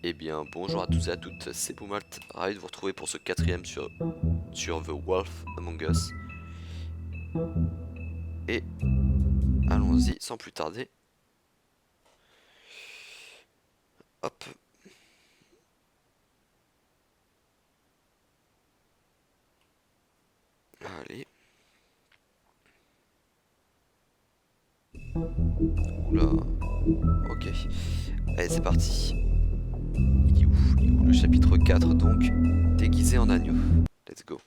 Eh bien, bonjour à tous et à toutes, c'est Boomalte, ravi de vous retrouver pour ce quatrième sur The Wolf Among Us. Et allons-y sans plus tarder. Hop. Allez. Oula. Ok. Allez, c'est parti. Il est où le chapitre 4 donc. Déguisé en agneau. Let's go.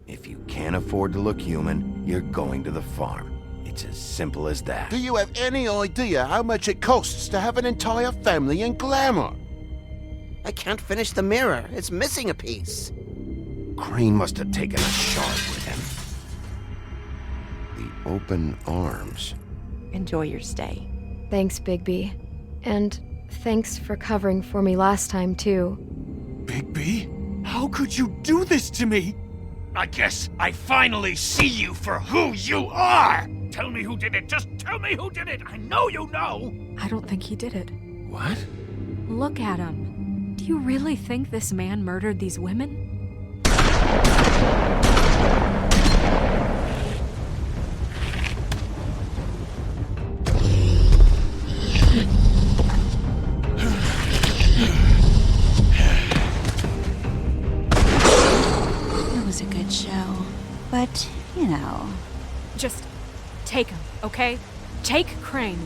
If you can't afford to look human, you're going to the farm. It's as simple as that. Do you have any idea how much it costs to have an entire family in glamour? I can't finish the mirror. It's missing a piece. Crane must have taken a shard with him. The open arms. Enjoy your stay. Thanks, Bigby. And thanks for covering for me last time, too. Bigby? How could you do this to me? I guess I finally see you for who you are! Tell me who did it! Just tell me who did it! I know you know! I don't think he did it. What? Look at him. Do you really think this man murdered these women? It was a good show, but, you know... Just take him, okay? Take Crane.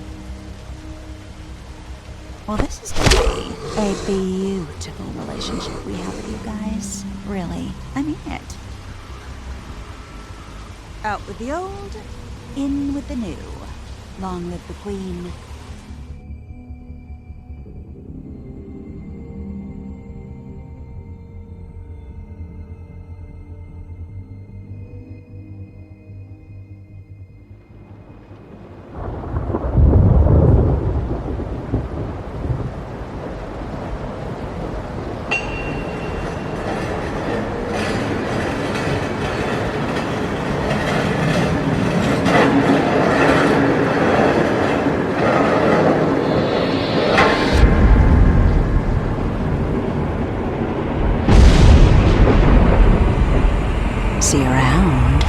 Well, this is gonna be a beautiful relationship we have with you guys. Really, I mean it. Out with the old, in with the new. Long live the Queen. See you around.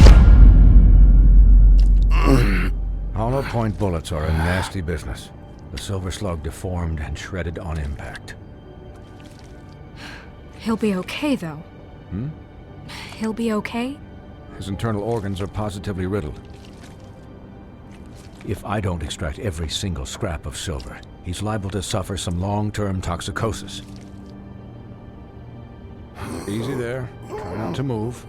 Hollow point bullets are a nasty business. The silver slug deformed and shredded on impact. He'll be okay, though. He'll be okay? His internal organs are positively riddled. If I don't extract every single scrap of silver, he's liable to suffer some long-term toxicosis. Easy there. Try not to move.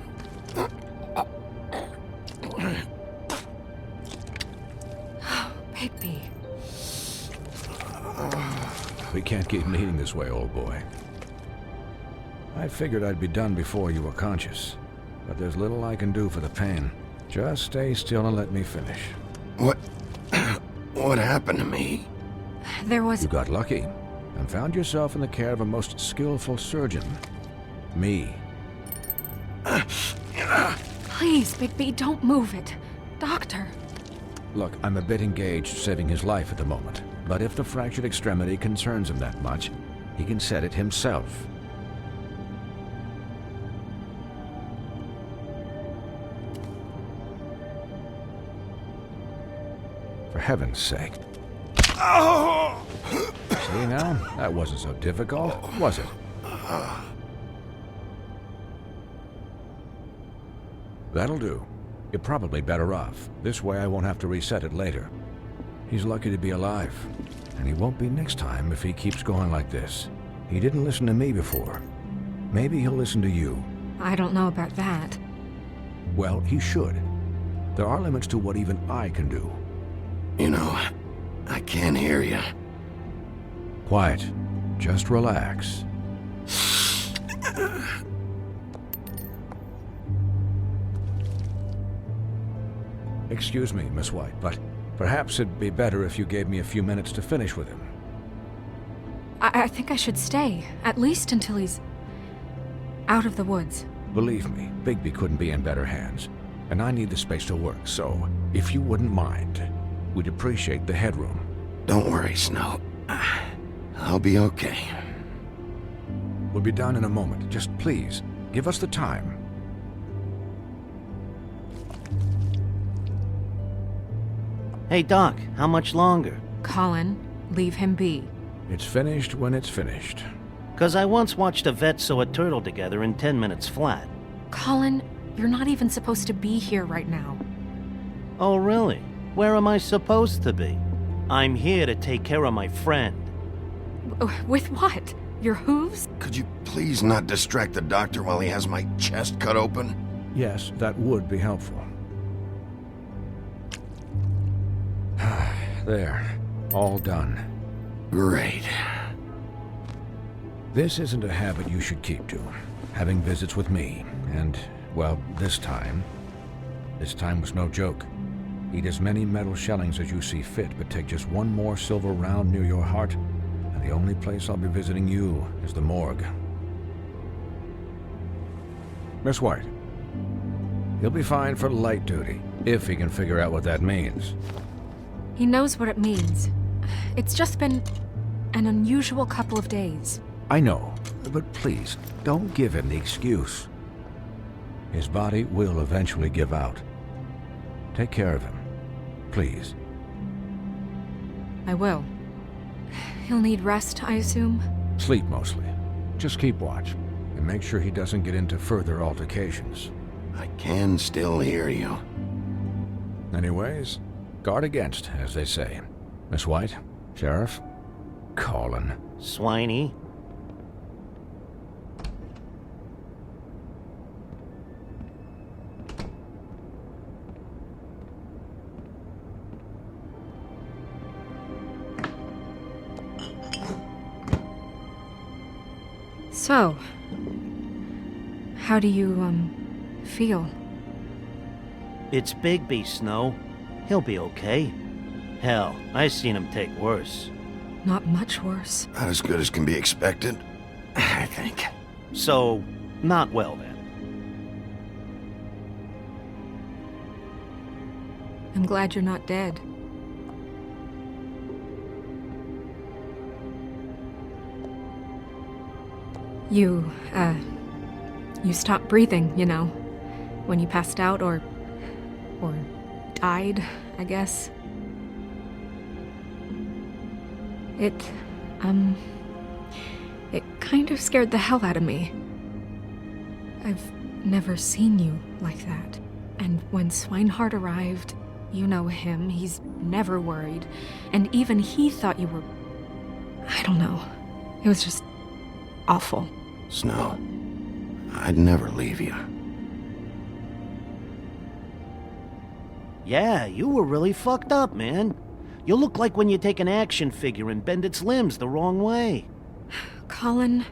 Bigby. We can't keep meeting this way, old boy. I figured I'd be done before you were conscious, but there's little I can do for the pain. Just stay still and let me finish. What happened to me? There was... You got lucky and found yourself in the care of a most skillful surgeon. Me. Please, Bigby, don't move it. Doctor. Look, I'm a bit engaged saving his life at the moment, but if the fractured extremity concerns him that much, he can set it himself. For heaven's sake. Oh! See now? That wasn't so difficult, was it? That'll do. You're probably better off. This way I won't have to reset it later. He's lucky to be alive. And he won't be next time if he keeps going like this. He didn't listen to me before. Maybe he'll listen to you. I don't know about that. Well, he should. There are limits to what even I can do. You know, I can't hear you. Quiet. Just relax. Excuse me, Miss White, but Perhaps it'd be better if you gave me a few minutes to finish with him. I think I should stay, at least until he's out of the woods. Believe me, Bigby couldn't be in better hands, and I need the space to work, so if you wouldn't mind, we'd appreciate the headroom. Don't worry, Snow. I'll be okay. We'll be done in a moment. Just please, give us the time. Hey, Doc, how much longer? Colin, leave him be. It's finished when it's finished. 'Cause I once watched a vet sew a turtle together in 10 minutes flat. Colin, you're not even supposed to be here right now. Oh, really? Where am I supposed to be? I'm here to take care of my friend. With what? Your hooves? Could you please not distract the doctor while he has my chest cut open? Yes, that would be helpful. There, all done. Great. This isn't a habit you should keep to, having visits with me, and, well, this time was no joke. Eat as many metal shellings as you see fit, but take just one more silver round near your heart, and the only place I'll be visiting you is the morgue. Miss White, he'll be fine for light duty, if he can figure out what that means. He knows what it means. It's just been an unusual couple of days. I know, but please, don't give him the excuse. His body will eventually give out. Take care of him, please. I will. He'll need rest, I assume? Sleep mostly. Just keep watch, and make sure he doesn't get into further altercations. I can still hear you. Anyways, guard against, as they say. Miss White, Sheriff, Colin. Swiney. So, how do you, feel? It's Bigby, Snow. He'll be okay. Hell, I seen him take worse. Not much worse. Not as good as can be expected, I think. So, not well then. I'm glad you're not dead. You stopped breathing, you know, when you passed out or died, I guess. It kind of scared the hell out of me. I've never seen you like that. And when Swinehart arrived, you know him, he's never worried. And even he thought you were... I don't know. It was just awful. Snow, I'd never leave you. Yeah, you were really fucked up, man. You look like when you take an action figure and bend its limbs the wrong way. Colin...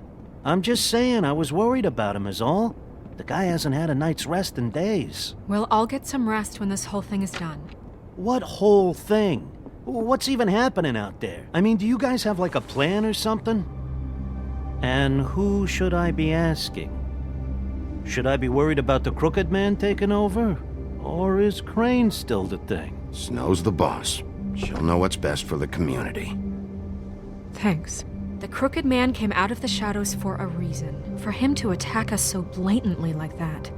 I'm just saying, I was worried about him is all. The guy hasn't had a night's rest in days. We'll all get some rest when this whole thing is done. What whole thing? What's even happening out there? I mean, do you guys have like a plan or something? And who should I be asking? Should I be worried about the Crooked Man taking over? Or is Crane still the thing? Snow's the boss. She'll know what's best for the community. Thanks. The Crooked Man came out of the shadows for a reason. For him to attack us so blatantly like that.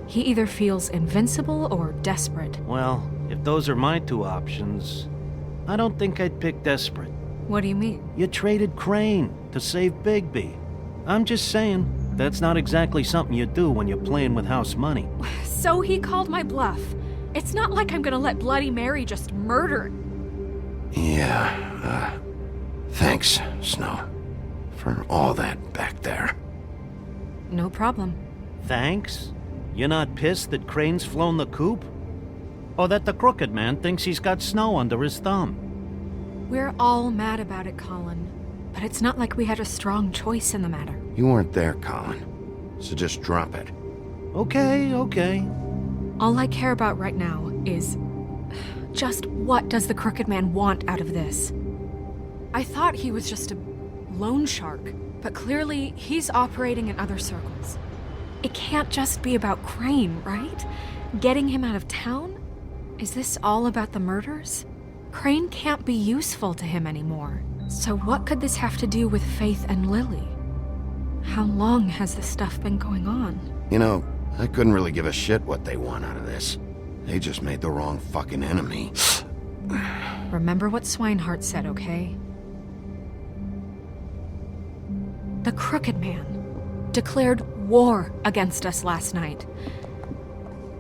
He either feels invincible or desperate. Well, if those are my two options, I don't think I'd pick desperate. What do you mean? You traded Crane to save Bigby. I'm just saying, that's not exactly something you do when you're playing with house money. So he called my bluff. It's not like I'm gonna let Bloody Mary just murder... Yeah, thanks, Snow, for all that back there. No problem. Thanks? You're not pissed that Crane's flown the coop? Or that the Crooked Man thinks he's got Snow under his thumb? We're all mad about it, Colin. But it's not like we had a strong choice in the matter. You weren't there, Colin, so just drop it. Okay. All I care about right now is Just what does the Crooked Man want out of this? I thought he was just a loan shark, but clearly he's operating in other circles. It can't just be about Crane, right? Getting him out of town? Is this all about the murders? Crane can't be useful to him anymore. So what could this have to do with Faith and Lily? How long has this stuff been going on? You know, I couldn't really give a shit what they want out of this. They just made the wrong fucking enemy. Remember what Swinehart said, okay? The Crooked Man declared war against us last night.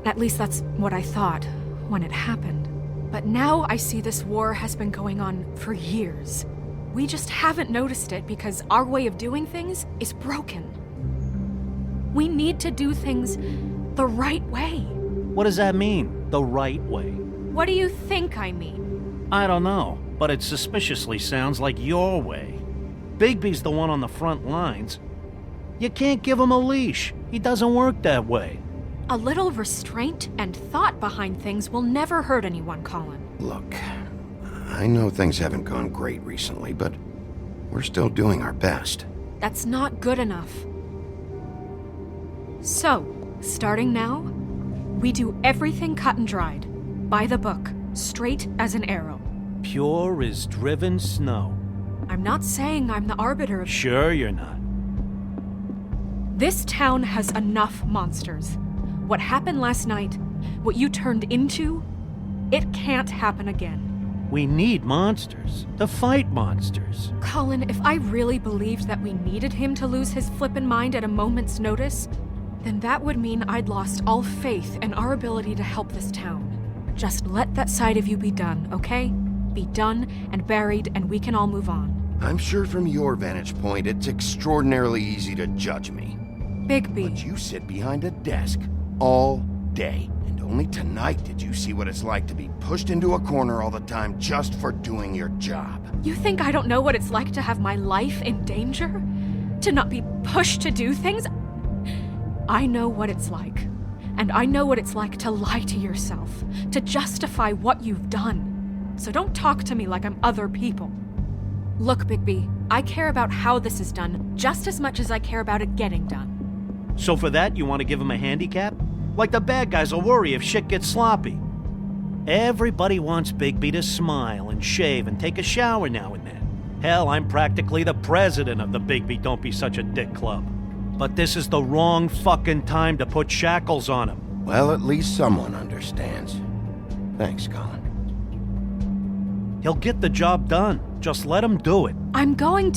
At least that's what I thought when it happened. But now I see this war has been going on for years. We just haven't noticed it because our way of doing things is broken. We need to do things the right way. What does that mean, the right way? What do you think I mean? I don't know, but it suspiciously sounds like your way. Bigby's the one on the front lines. You can't give him a leash. He doesn't work that way. A little restraint and thought behind things will never hurt anyone, Colin. Look, I know things haven't gone great recently, but we're still doing our best. That's not good enough. So, starting now, we do everything cut and dried, by the book, straight as an arrow. Pure as driven snow. I'm not saying I'm the arbiter of... Sure you're not. This town has enough monsters. What happened last night, what you turned into, it can't happen again. We need monsters. To fight monsters. Colin, if I really believed that we needed him to lose his flippin' mind at a moment's notice, then that would mean I'd lost all faith in our ability to help this town. Just let that side of you be done, okay? Be done and buried, and we can all move on. I'm sure from your vantage point, it's extraordinarily easy to judge me. Bigby. But you sit behind a desk all day, and only tonight did you see what it's like to be pushed into a corner all the time just for doing your job. You think I don't know what it's like to have my life in danger? To not be pushed to do things? I know what it's like. And I know what it's like to lie to yourself, to justify what you've done. So don't talk to me like I'm other people. Look, Bigby, I care about how this is done just as much as I care about it getting done. So for that, you want to give him a handicap? Like the bad guys will worry if shit gets sloppy. Everybody wants Bigby to smile and shave and take a shower now and then. Hell, I'm practically the president of the Bigby Don't Be Such a Dick Club. But this is the wrong fucking time to put shackles on him. Well, at least someone understands. Thanks, Colin. He'll get the job done. Just let him do it. I'm going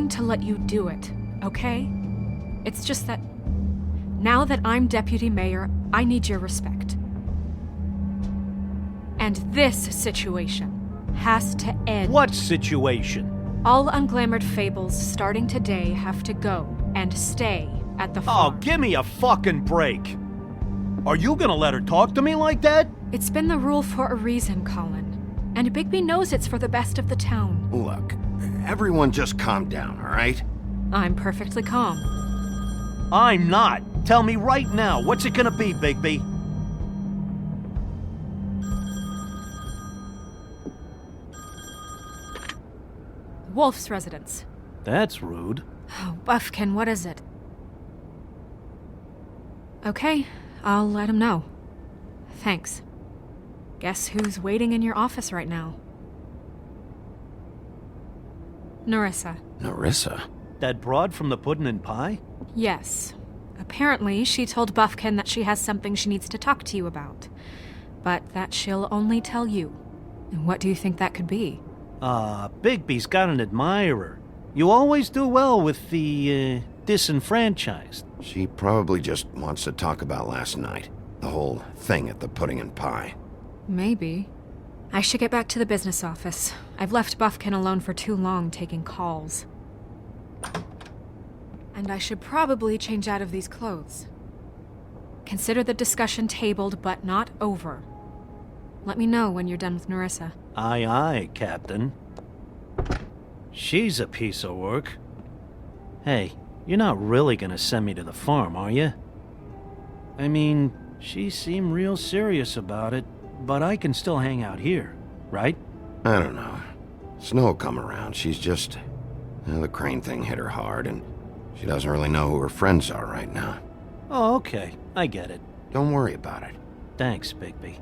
to let you do it, okay? It's just that now that I'm deputy mayor, I need your respect. And this situation has to end. What situation? All unglamored fables starting today have to go and stay at the farm. Oh, give me a fucking break. Are you gonna let her talk to me like that? It's been the rule for a reason, Colin. And Bigby knows it's for the best of the town. Look, everyone just calm down, all right? I'm perfectly calm. I'm not. Tell me right now, what's it gonna be, Bigby? Wolf's residence. That's rude. Oh, Buffkin, what is it? Okay, I'll let him know. Thanks. Guess who's waiting in your office right now? Nerissa. Nerissa? That broad from the puddin' and pie? Yes. Apparently, she told Buffkin that she has something she needs to talk to you about. But that she'll only tell you. And what do you think that could be? Bigby's got an admirer. You always do well with the, disenfranchised. She probably just wants to talk about last night. The whole thing at the pudding and pie. Maybe. I should get back to the business office. I've left Buffkin alone for too long taking calls. And I should probably change out of these clothes. Consider the discussion tabled but not over. Let me know when you're done with Nerissa. Aye, aye, Captain. She's a piece of work. Hey, you're not really gonna send me to the farm, are you? I mean, She seemed real serious about it, but I can still hang out here, right? I don't know. Snow will come around. She's just... the crane thing hit her hard, and she doesn't really know who her friends are right now. Oh, okay. I get it. Don't worry about it. Thanks, Bigby.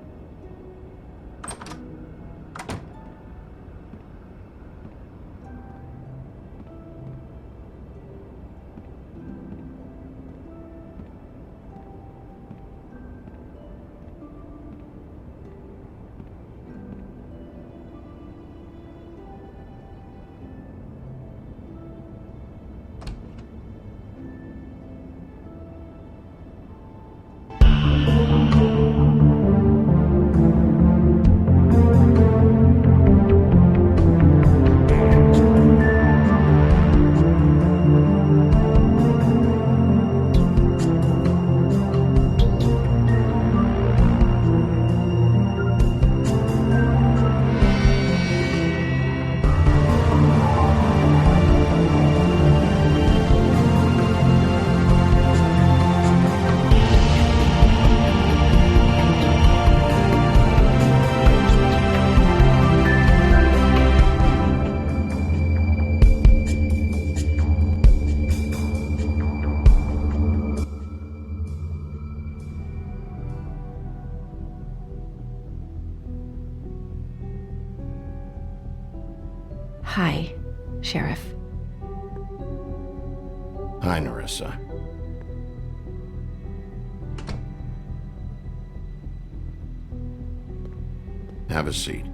Hi, Sheriff. Hi, Nerissa. Have a seat.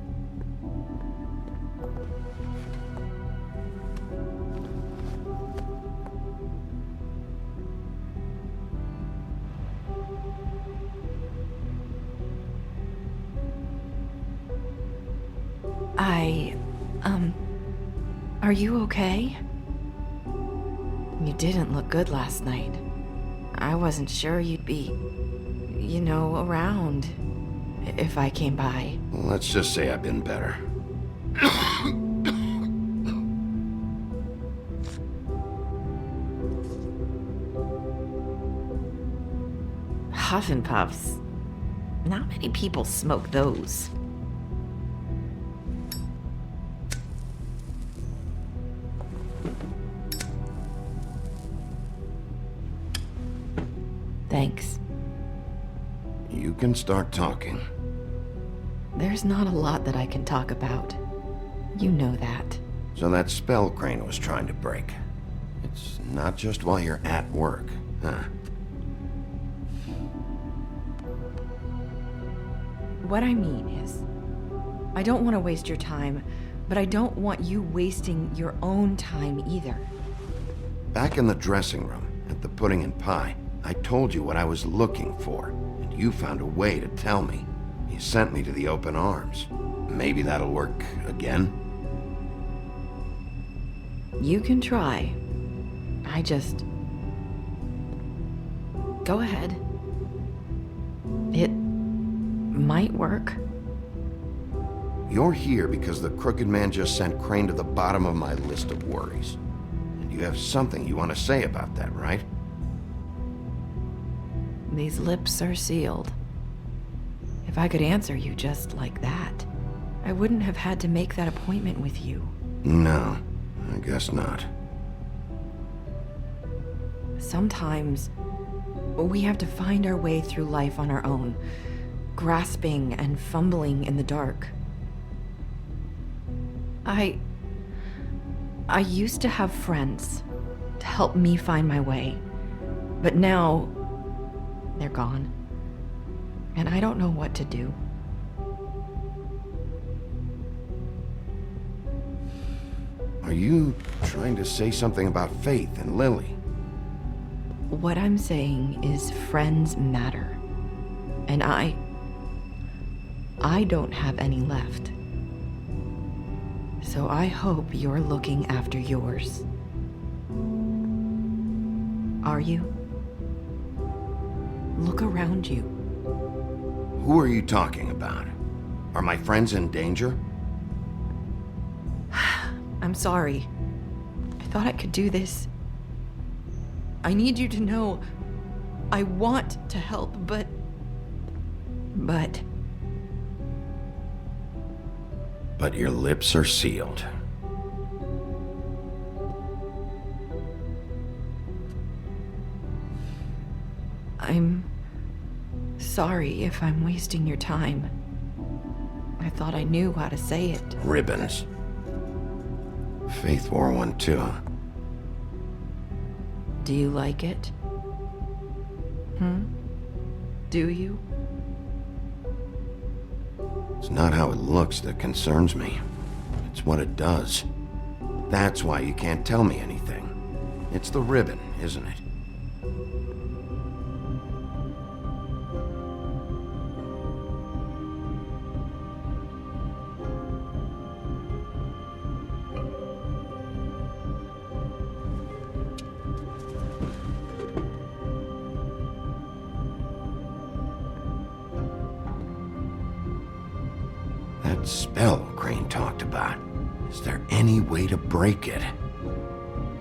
Are you okay? You didn't look good last night. I wasn't sure you'd be, around if I came by. Well, let's just say I've been better. Huff and puffs. Not many people smoke those. Thanks. You can start talking. There's not a lot that I can talk about. You know that. So that spell Crane was trying to break. It's not just while you're at work, huh? What I mean is, I don't want to waste your time, but I don't want you wasting your own time either. Back in the dressing room, at the pudding and pie, I told you what I was looking for, and you found a way to tell me. You sent me to the open arms. Maybe that'll work again? You can try. Go ahead. It might work. You're here because the crooked man just sent Crane to the bottom of my list of worries. And you have something you want to say about that, right? These lips are sealed. If I could answer you just like that, I wouldn't have had to make that appointment with you. No, I guess not. Sometimes we have to find our way through life on our own, grasping and fumbling in the dark. I used to have friends to help me find my way, but now they're gone, and I don't know what to do. Are you trying to say something about Faith and Lily? What I'm saying is friends matter, and I don't have any left. So I hope you're looking after yours. Are you? Look around you. Who are you talking about? Are my friends in danger? I'm sorry. I thought I could do this. I need you to know I want to help, but but But your lips are sealed. I'm sorry if I'm wasting your time. I thought I knew how to say it. Ribbons. Faith wore one too. Do you like it? Do you? It's not how it looks that concerns me. It's what it does. That's why you can't tell me anything. It's the ribbon, isn't it? That spell Crane talked about. Is there any way to break it?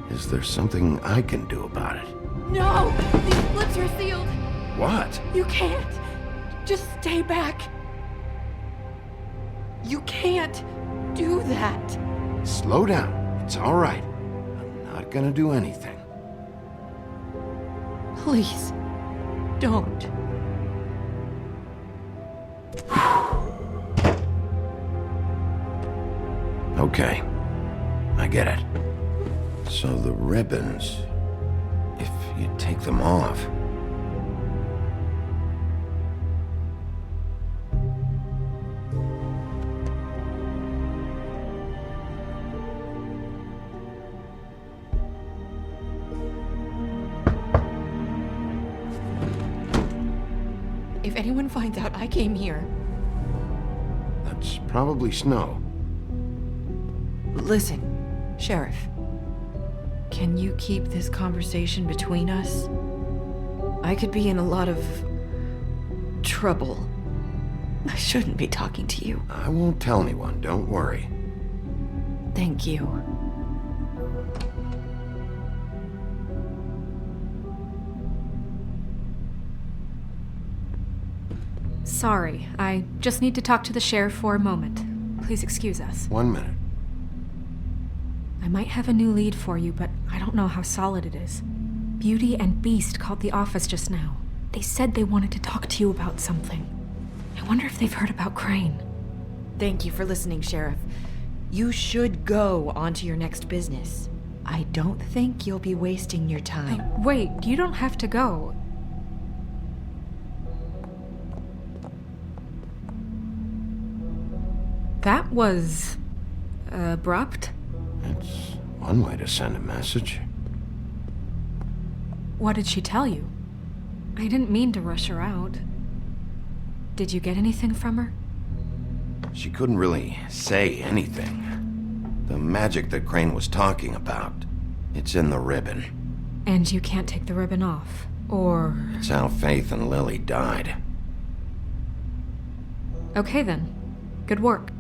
Is there something I can do about it? No! These lips are sealed! What? You can't! Just stay back! You can't do that! Slow down. It's all right. I'm not gonna do anything. Please, don't. Okay, I get it. So the ribbons, if you take them off... If anyone finds out I came here... That's probably snow. Listen, Sheriff. Can you keep this conversation between us? I could be in a lot of trouble. I shouldn't be talking to you. I won't tell anyone, don't worry. Thank you. Sorry, I just need to talk to the sheriff for a moment. Please excuse us. 1 minute. I might have a new lead for you, but I don't know how solid it is. Beauty and Beast called the office just now. They said they wanted to talk to you about something. I wonder if they've heard about Crane. Thank you for listening, Sheriff. You should go on to your next business. I don't think you'll be wasting your time. Wait, you don't have to go. That was... abrupt? It's one way to send a message. What did she tell you? I didn't mean to rush her out. Did you get anything from her? She couldn't really say anything. The magic that Crane was talking about, it's in the ribbon. And you can't take the ribbon off, or... It's how Faith and Lily died. Okay then. Good work.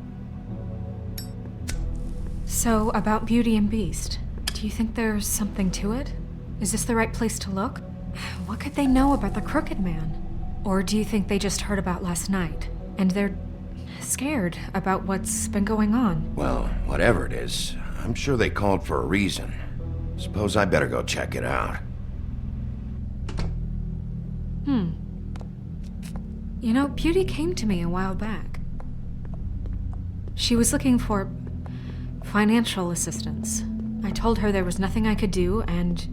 So, about Beauty and Beast, do you think there's something to it? Is this the right place to look? What could they know about the Crooked Man? Or do you think they just heard about last night, and they're scared about what's been going on? Well, whatever it is, I'm sure they called for a reason. Suppose I better go check it out. You know, Beauty came to me a while back. She was looking for financial assistance. I told her there was nothing I could do, and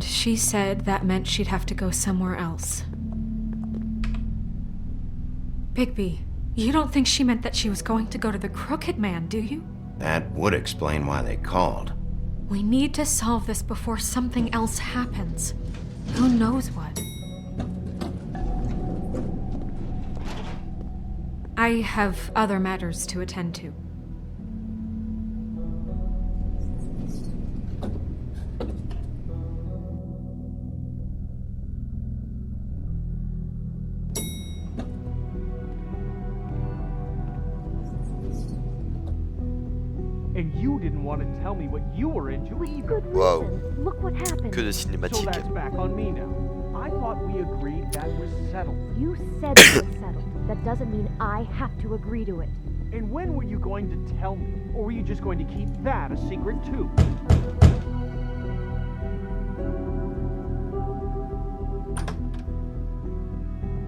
she said that meant she'd have to go somewhere else. Bigby, you don't think she meant that she was going to go to the Crooked Man, do you? That would explain why they called. We need to solve this before something else happens. Who knows what? I have other matters to attend to. And you didn't want to tell me what you were into either. Wow. Look what happened. Que de So cinématique. that's back on me now. I thought we agreed that was settled. You said it was settled. That doesn't mean I have to agree to it. And when were you going to tell me? Or were you just going to keep that a secret too?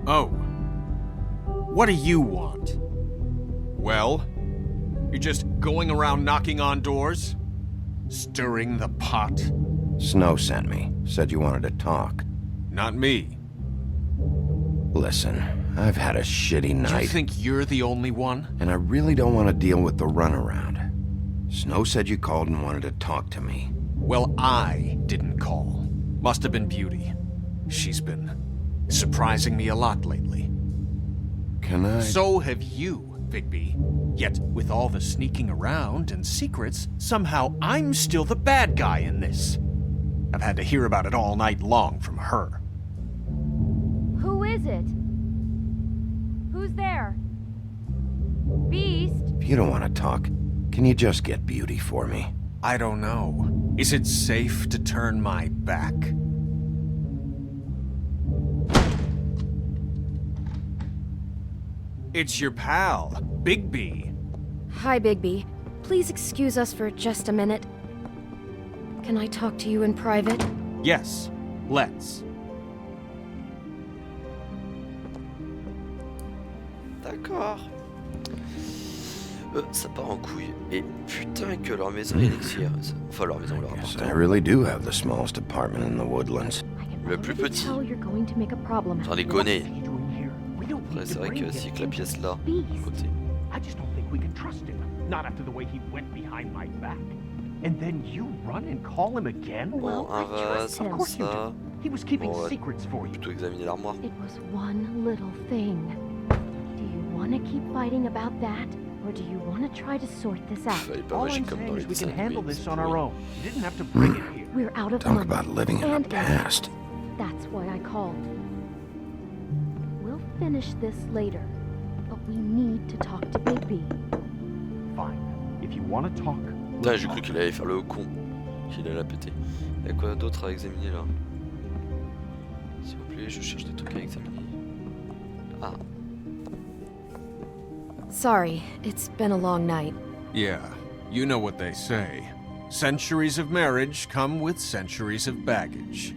Oh. What do you want? Well? You're just going around knocking on doors? Stirring the pot? Snow sent me. Said you wanted to talk. Not me. Listen, I've had a shitty night. You think you're the only one? And I really don't want to deal with the runaround. Snow said you called and wanted to talk to me. Well, I didn't call. Must have been Beauty. She's been surprising me a lot lately. Can I? So have you, Bigby. Yet, with all the sneaking around and secrets, somehow I'm still the bad guy in this. I've had to hear about it all night long from her. Who is it? Who's there? Beast? If you don't want to talk, can you just get Beauty for me? I don't know. Is it safe to turn my back? It's your pal, Bigby. Hi, Bigby. Please excuse us for just a minute. Can I talk to you in private? Yes, let's. D'accord. Ça part en couille. Et putain que leur maison est élixir. Enfin leur maison, leur Yes, I appartement. really do have the smallest apartment in the woodlands. Le plus petit. Tell you're going to make a problem. J'en ai connais. What's he doing here? We don't Après need c'est to vrai bring que him si que la into pièce là, Beast. à côté. I just don't think we can trust him. Not after the way he went behind my back. And then you run and call him again? Bon, un vase, him. comme Of course you ça. do. He was keeping Bon, ouais. secrets for you. Plutôt examiner l'armoire. It was one little thing. Do you want to keep fighting about that? Or do you want to try to sort this out? Elle est pas All magique I'm comme dans saying les is we dessins can handle animés, this c'est on our pourri. own. You didn't have to bring it here. We're out of Talk money. about living in and the past. That's why I called. We'll finish this later, but we need to talk to Bigby. Fine. If you want to talk, we'll Putain, j'ai talk. cru qu'il allait faire le con. Qu'il allait la péter. Y'a quoi d'autre à examiner là? S'il vous plaît, je cherche des trucs à examiner. Ah, Sorry, it's been a long night. Yeah, you know what they say. Centuries of marriage come with centuries of baggage.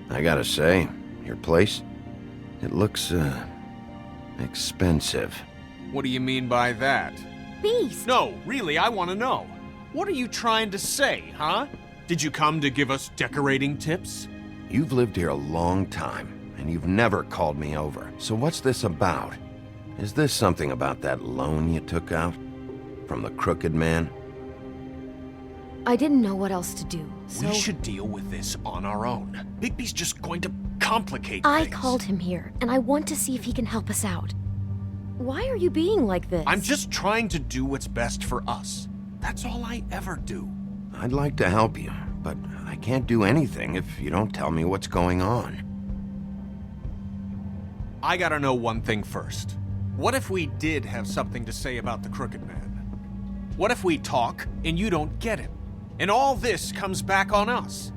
I gotta say, your place, it looks, expensive. What do you mean by that? Beast! No, really, I want to know. What are you trying to say, huh? Did you come to give us decorating tips? You've lived here a long time, and you've never called me over. So what's this about? Is this something about that loan you took out? From the crooked man? I didn't know what else to do, so We should deal with this on our own. Bigby's just going to complicate I things. called him here, and I want to see if he can help us out. Why are you being like this? I'm just trying to do what's best for us. That's all I ever do. I'd like to help you, but I can't do anything if you don't tell me what's going on. I gotta know one thing first. What if we did have something to say about the Crooked Man? What if we talk and you don't get him? And all this comes back on us?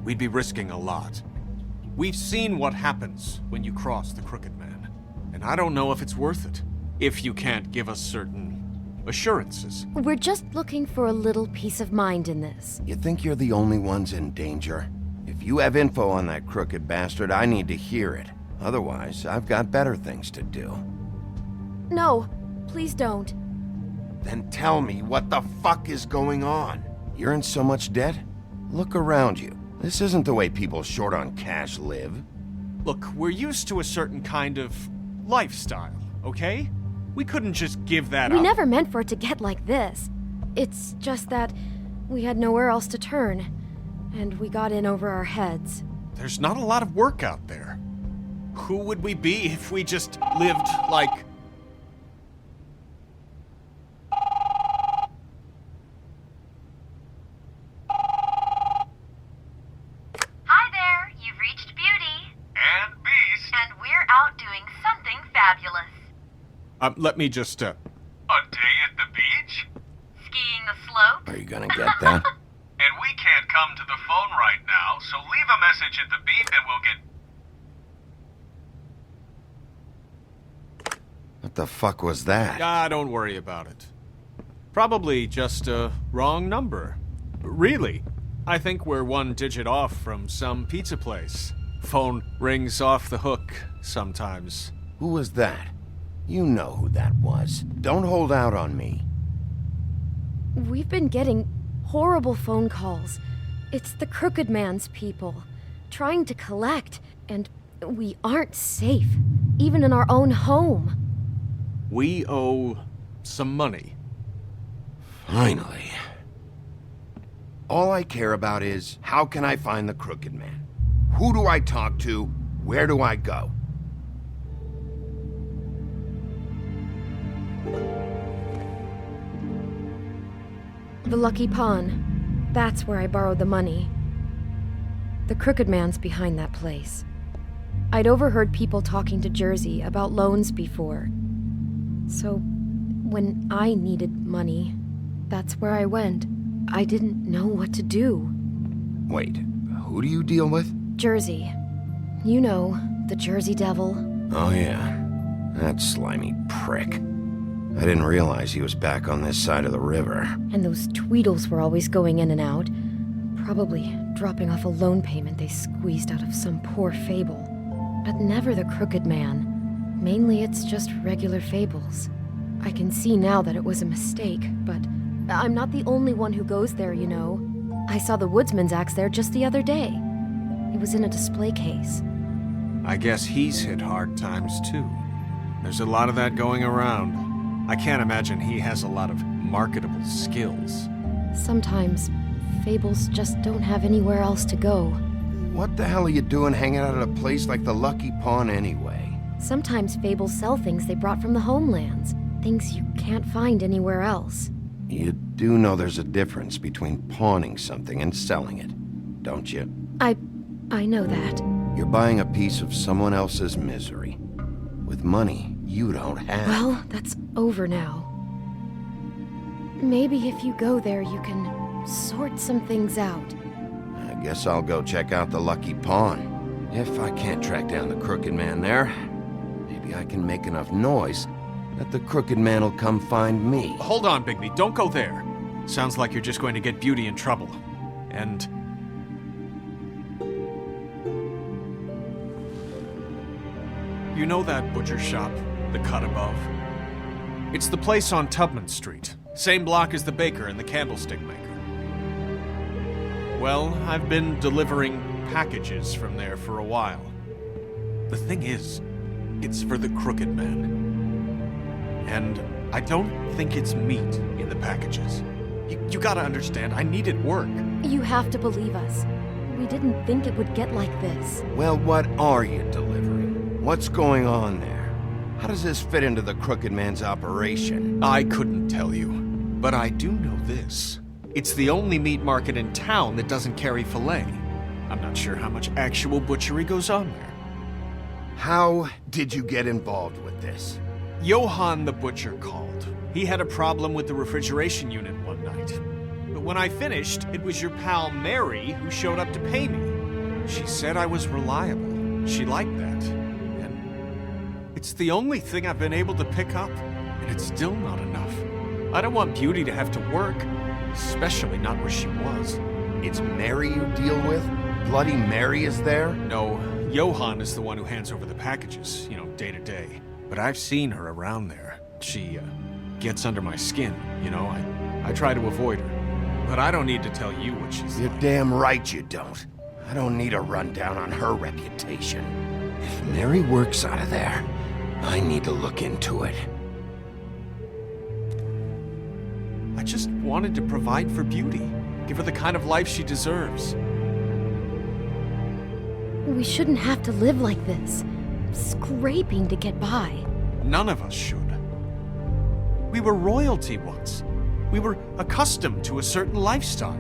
We'd be risking a lot. We've seen what happens when you cross the Crooked Man. And I don't know if it's worth it. If you can't give us certain assurances. We're just looking for a little peace of mind in this. You think you're the only ones in danger? If you have info on that crooked bastard, I need to hear it. Otherwise, I've got better things to do. No, please don't. Then tell me what the fuck is going on? You're in so much debt? Look around you. This isn't the way people short on cash live. Look, we're used to a certain kind of lifestyle, okay? We couldn't just give that We up. never meant for it to get like this. It's just that we had nowhere else to turn, and we got in over our heads. There's not a lot of work out there. Who would we be if we just lived like... Hi there, you've reached Beauty. And Beast. And we're out doing something fabulous. Let me just, A day at the beach? Skiing the slopes? Are you gonna get that? And we can't come come to the phone right now, so leave a message at the beep and we'll get... What the fuck was that? Ah, don't worry about it. Probably just a wrong number. Really, I think we're one digit off from some pizza place. Phone rings off the hook sometimes. Who was that? You know who that was. Don't hold out on me. We've been getting horrible phone calls. It's the Crooked Man's people, trying to collect, and we aren't safe, even in our own home. We owe some money. Finally. All I care about is, how can I find the Crooked Man? Who do I talk to? Where do I go? The Lucky Pawn. That's where I borrowed the money. The Crooked Man's behind that place. I'd overheard people talking to Jersey about loans before. So, when I needed money, that's where I went. I didn't know what to do. Wait, who do you deal with? Jersey. You know, the Jersey Devil. Oh yeah, that slimy prick. I didn't realize he was back on this side of the river. And those Tweedles were always going in and out. Probably dropping off a loan payment they squeezed out of some poor fable. But never the Crooked Man. Mainly it's just regular fables. I can see now that it was a mistake, but I'm not the only one who goes there, you know. I saw the woodsman's axe there just the other day. It was in a display case. I guess he's hit hard times too. There's a lot of that going around. I can't imagine he has a lot of marketable skills. Sometimes, fables just don't have anywhere else to go. What the hell are you doing hanging out at a place like the Lucky Pawn anyway? Sometimes fables sell things they brought from the homelands. Things you can't find anywhere else. You do know there's a difference between pawning something and selling it, don't you? I know that. You're buying a piece of someone else's misery. With money you don't have. Well, that's over now. Maybe if you go there, you can sort some things out. I guess I'll go check out the Lucky Pawn. If I can't track down the Crooked Man there, maybe I can make enough noise that the Crooked Man will come find me. Hold on, Bigby. Don't go there. Sounds like you're just going to get Beauty in trouble. And... you know that butcher shop, the cut above? It's the place on Tubman Street. Same block as the baker and the candlestick maker. Well, I've been delivering packages from there for a while. The thing is, it's for the Crooked Man. And I don't think it's meat in the packages. You gotta understand, I needed work. You have to believe us. We didn't think it would get like this. Well, what are you delivering? What's going on there? How does this fit into the Crooked Man's operation? I couldn't tell you, but I do know this. It's the only meat market in town that doesn't carry filet. I'm not sure how much actual butchery goes on there. How did you get involved with this? Johann the butcher called. He had a problem with the refrigeration unit one night. But when I finished, it was your pal Mary who showed up to pay me. She said I was reliable. She liked that. And it's the only thing I've been able to pick up, and it's still not enough. I don't want Beauty to have to work, especially not where she was. It's Mary you deal with? Bloody Mary is there? No, Johann is the one who hands over the packages, you know, day to day. But I've seen her around there. She, gets under my skin, you know, I try to avoid her. But I don't need to tell you what she's You're like. damn right you don't. I don't need a rundown on her reputation. If Mary works out of there, I need to look into it. I just wanted to provide for Beauty. Give her the kind of life she deserves. We shouldn't have to live like this, scraping to get by. None of us should. We were royalty once. We were accustomed to a certain lifestyle.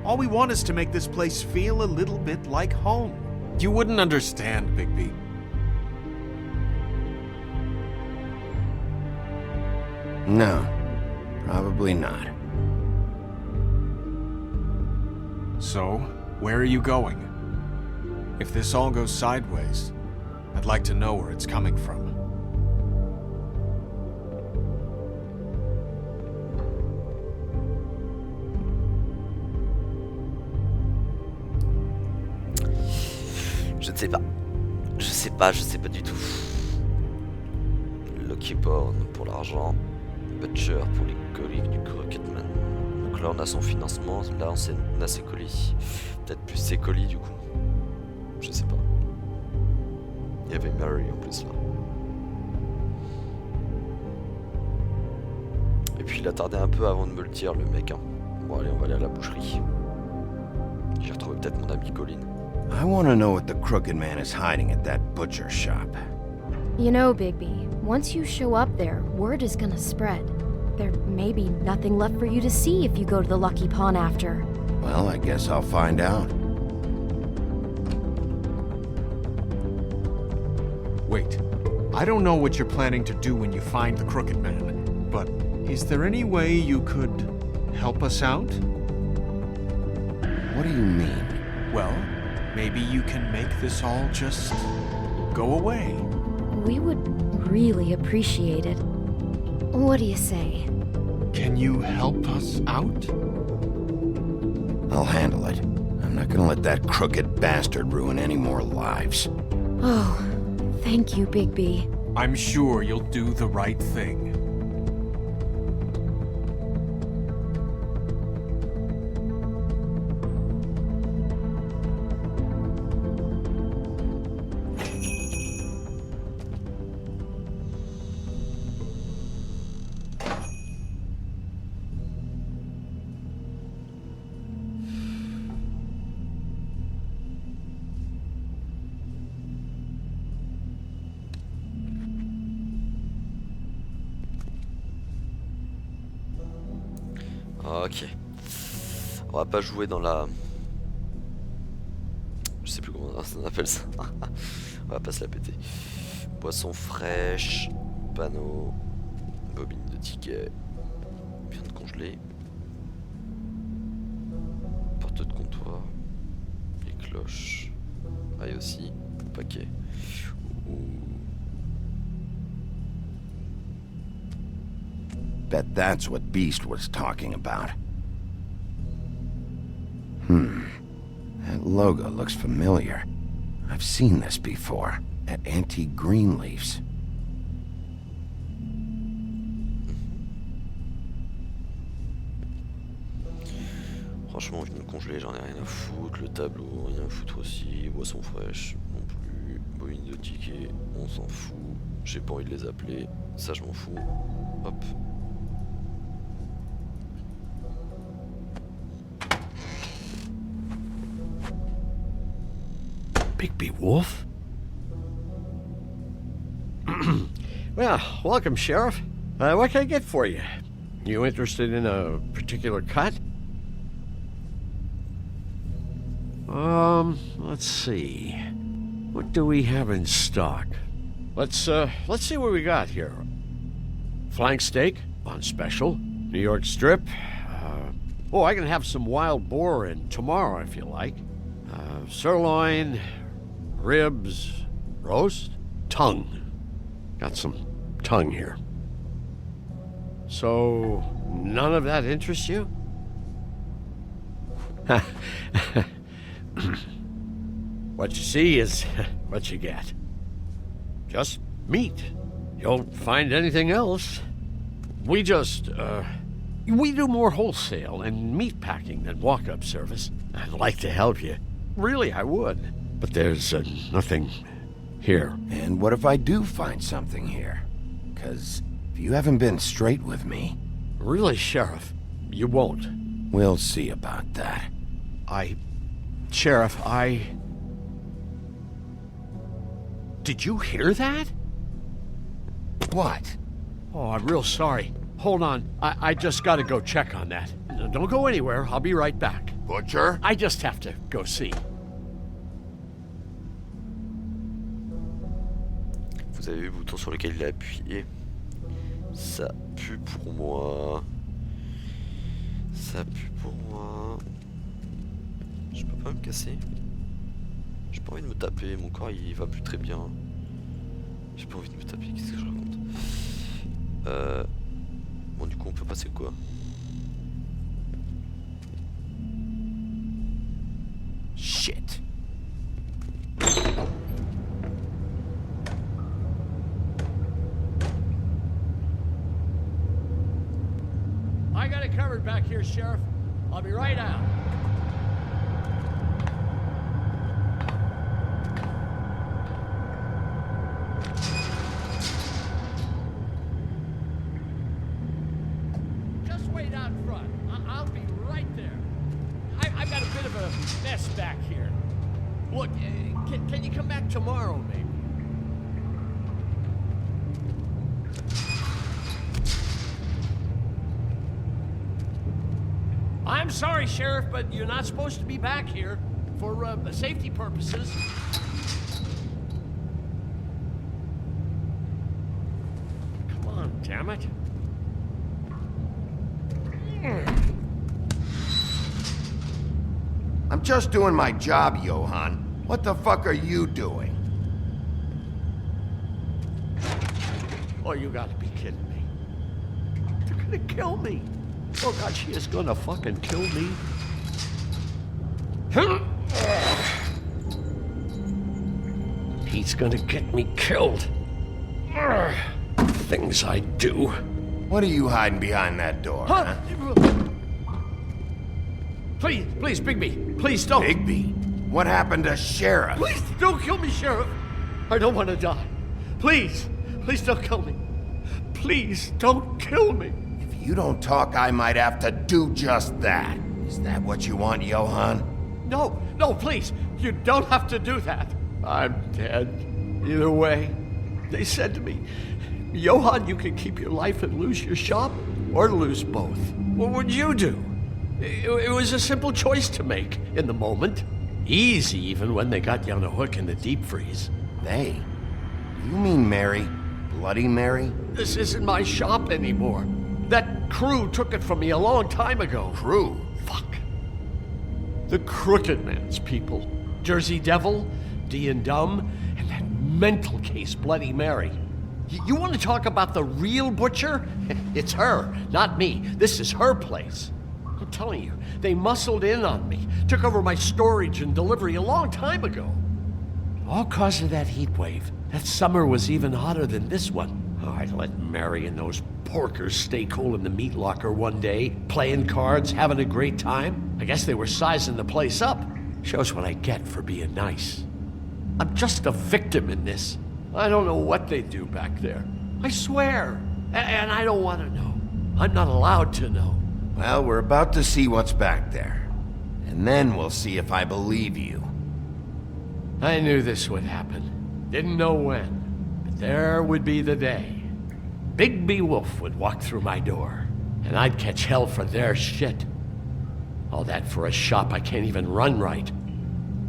All we want is to make this place feel a little bit like home. You wouldn't understand, Bigby. No, probably not. So, where are you going? If this all goes sideways, I'd like to know where it's coming from. Je ne sais pas. Je sais pas du tout. Luckyborn pour l'argent, Butcher pour les colis du Crocketman. Donc là on a son financement, là on a ses colis. Peut-être plus ses colis du coup. Je sais pas. Il y avait Mary en plus là. Et puis il a tardé un peu avant de me le dire le mec. Hein. Bon allez on va aller à la boucherie. J'ai retrouvé peut-être mon ami Colin. I want to know what the Crooked Man is hiding at that butcher shop. You know, Bigby, once you show up there, word is gonna spread. There may be nothing left for you to see if you go to the Lucky Pawn after. Well, I guess I'll find out. Wait, I don't know what you're planning to do when you find the Crooked Man, but is there any way you could help us out? What do you mean? Well, maybe you can make this all just go away. We would really appreciate it. What do you say? Can you help us out? I'll handle it. I'm not gonna let that crooked bastard ruin any more lives. Oh, thank you, Bigby. I'm sure you'll do the right thing. Ok. On va pas jouer dans la... Je sais plus comment on appelle ça. On va pas se la péter. Boisson fraîche, panneau, bobine de ticket, viande congelée, porte de comptoir, les cloches, ail aussi, paquet. Bet that's what Beast was talking about. That logo looks familiar. I've seen this before, at Antique Greenleaf's. Franchement, viande congelée, j'en ai rien à foutre. Le tableau, rien à foutre aussi. Boisson fraîche, non plus. Bobine de ticket, on s'en fout. J'ai pas envie de les appeler. Ça, je m'en fous. Hop. Bigby Wolf? Well, welcome, Sheriff. What can I get for you? You interested in a particular cut? Let's see. What do we have in stock? Let's see what we got here. Flank steak on special. New York strip. I can have some wild boar in tomorrow if you like. Sirloin, ribs, roast, tongue. Got some tongue here. So, none of that interests you? What you see is what you get. Just meat. You won't find anything else. We do more wholesale and meat packing than walk-up service. I'd like to help you. Really, I would. But there's nothing here. And what if I do find something here? 'Cause if you haven't been straight with me... Really, Sheriff, you won't. We'll see about that. Sheriff, Did you hear that? What? Oh, I'm real sorry. Hold on. I just gotta go check on that. Don't go anywhere. I'll be right back. Butcher? I just have to go see. Vous avez vu le bouton sur lequel il a appuyé? Ça pue pour moi. Ça pue pour moi. Je peux pas me casser. J'ai pas envie de me taper, mon corps il va plus très bien. J'ai pas envie de me taper, qu'est-ce que je raconte? Bon du coup on peut passer quoi? Shit. I got it covered back here, Sheriff. I'll be right out. Just wait out front. I'll be right there. I've got a bit of a mess back here. Look, can you come back tomorrow, maybe? I'm sorry, Sheriff, but you're not supposed to be back here for safety purposes. Come on, damn it. I'm just doing my job, Johann. What the fuck are you doing? Oh, you gotta be kidding me. They're gonna kill me. Oh God, she is gonna fucking kill me. He's gonna get me killed. Things I do. What are you hiding behind that door, huh? Please, please, Bigby, please don't. Bigby? What happened to Sheriff? Please don't kill me, Sheriff. I don't want to die. Please, please don't kill me. Please don't kill me. If you don't talk, I might have to do just that. Is that what you want, Johann? No, no, please. You don't have to do that. I'm dead. Either way. They said to me, Johann, you can keep your life and lose your shop, or lose both. What would you do? It was a simple choice to make in the moment. Easy, even when they got you on a hook in the deep freeze. They? You mean Mary? Bloody Mary? This isn't my shop anymore. That crew took it from me a long time ago. Crew? Fuck. The Crooked Man's people. Jersey Devil, D and Dumb, and that mental case, Bloody Mary. You want to talk about the real butcher? It's her, not me. This is her place. I'm telling you, they muscled in on me, took over my storage and delivery a long time ago. All cause of that heat wave. That summer was even hotter than this one. Oh, I let Mary and those porkers stay cool in the meat locker one day, playing cards, having a great time. I guess they were sizing the place up. Shows what I get for being nice. I'm just a victim in this. I don't know what they do back there. I swear. And I don't want to know. I'm not allowed to know. Well, we're about to see what's back there. And then we'll see if I believe you. I knew this would happen. Didn't know when. But there would be the day. Bigby Wolf would walk through my door. And I'd catch hell for their shit. All that for a shop I can't even run right.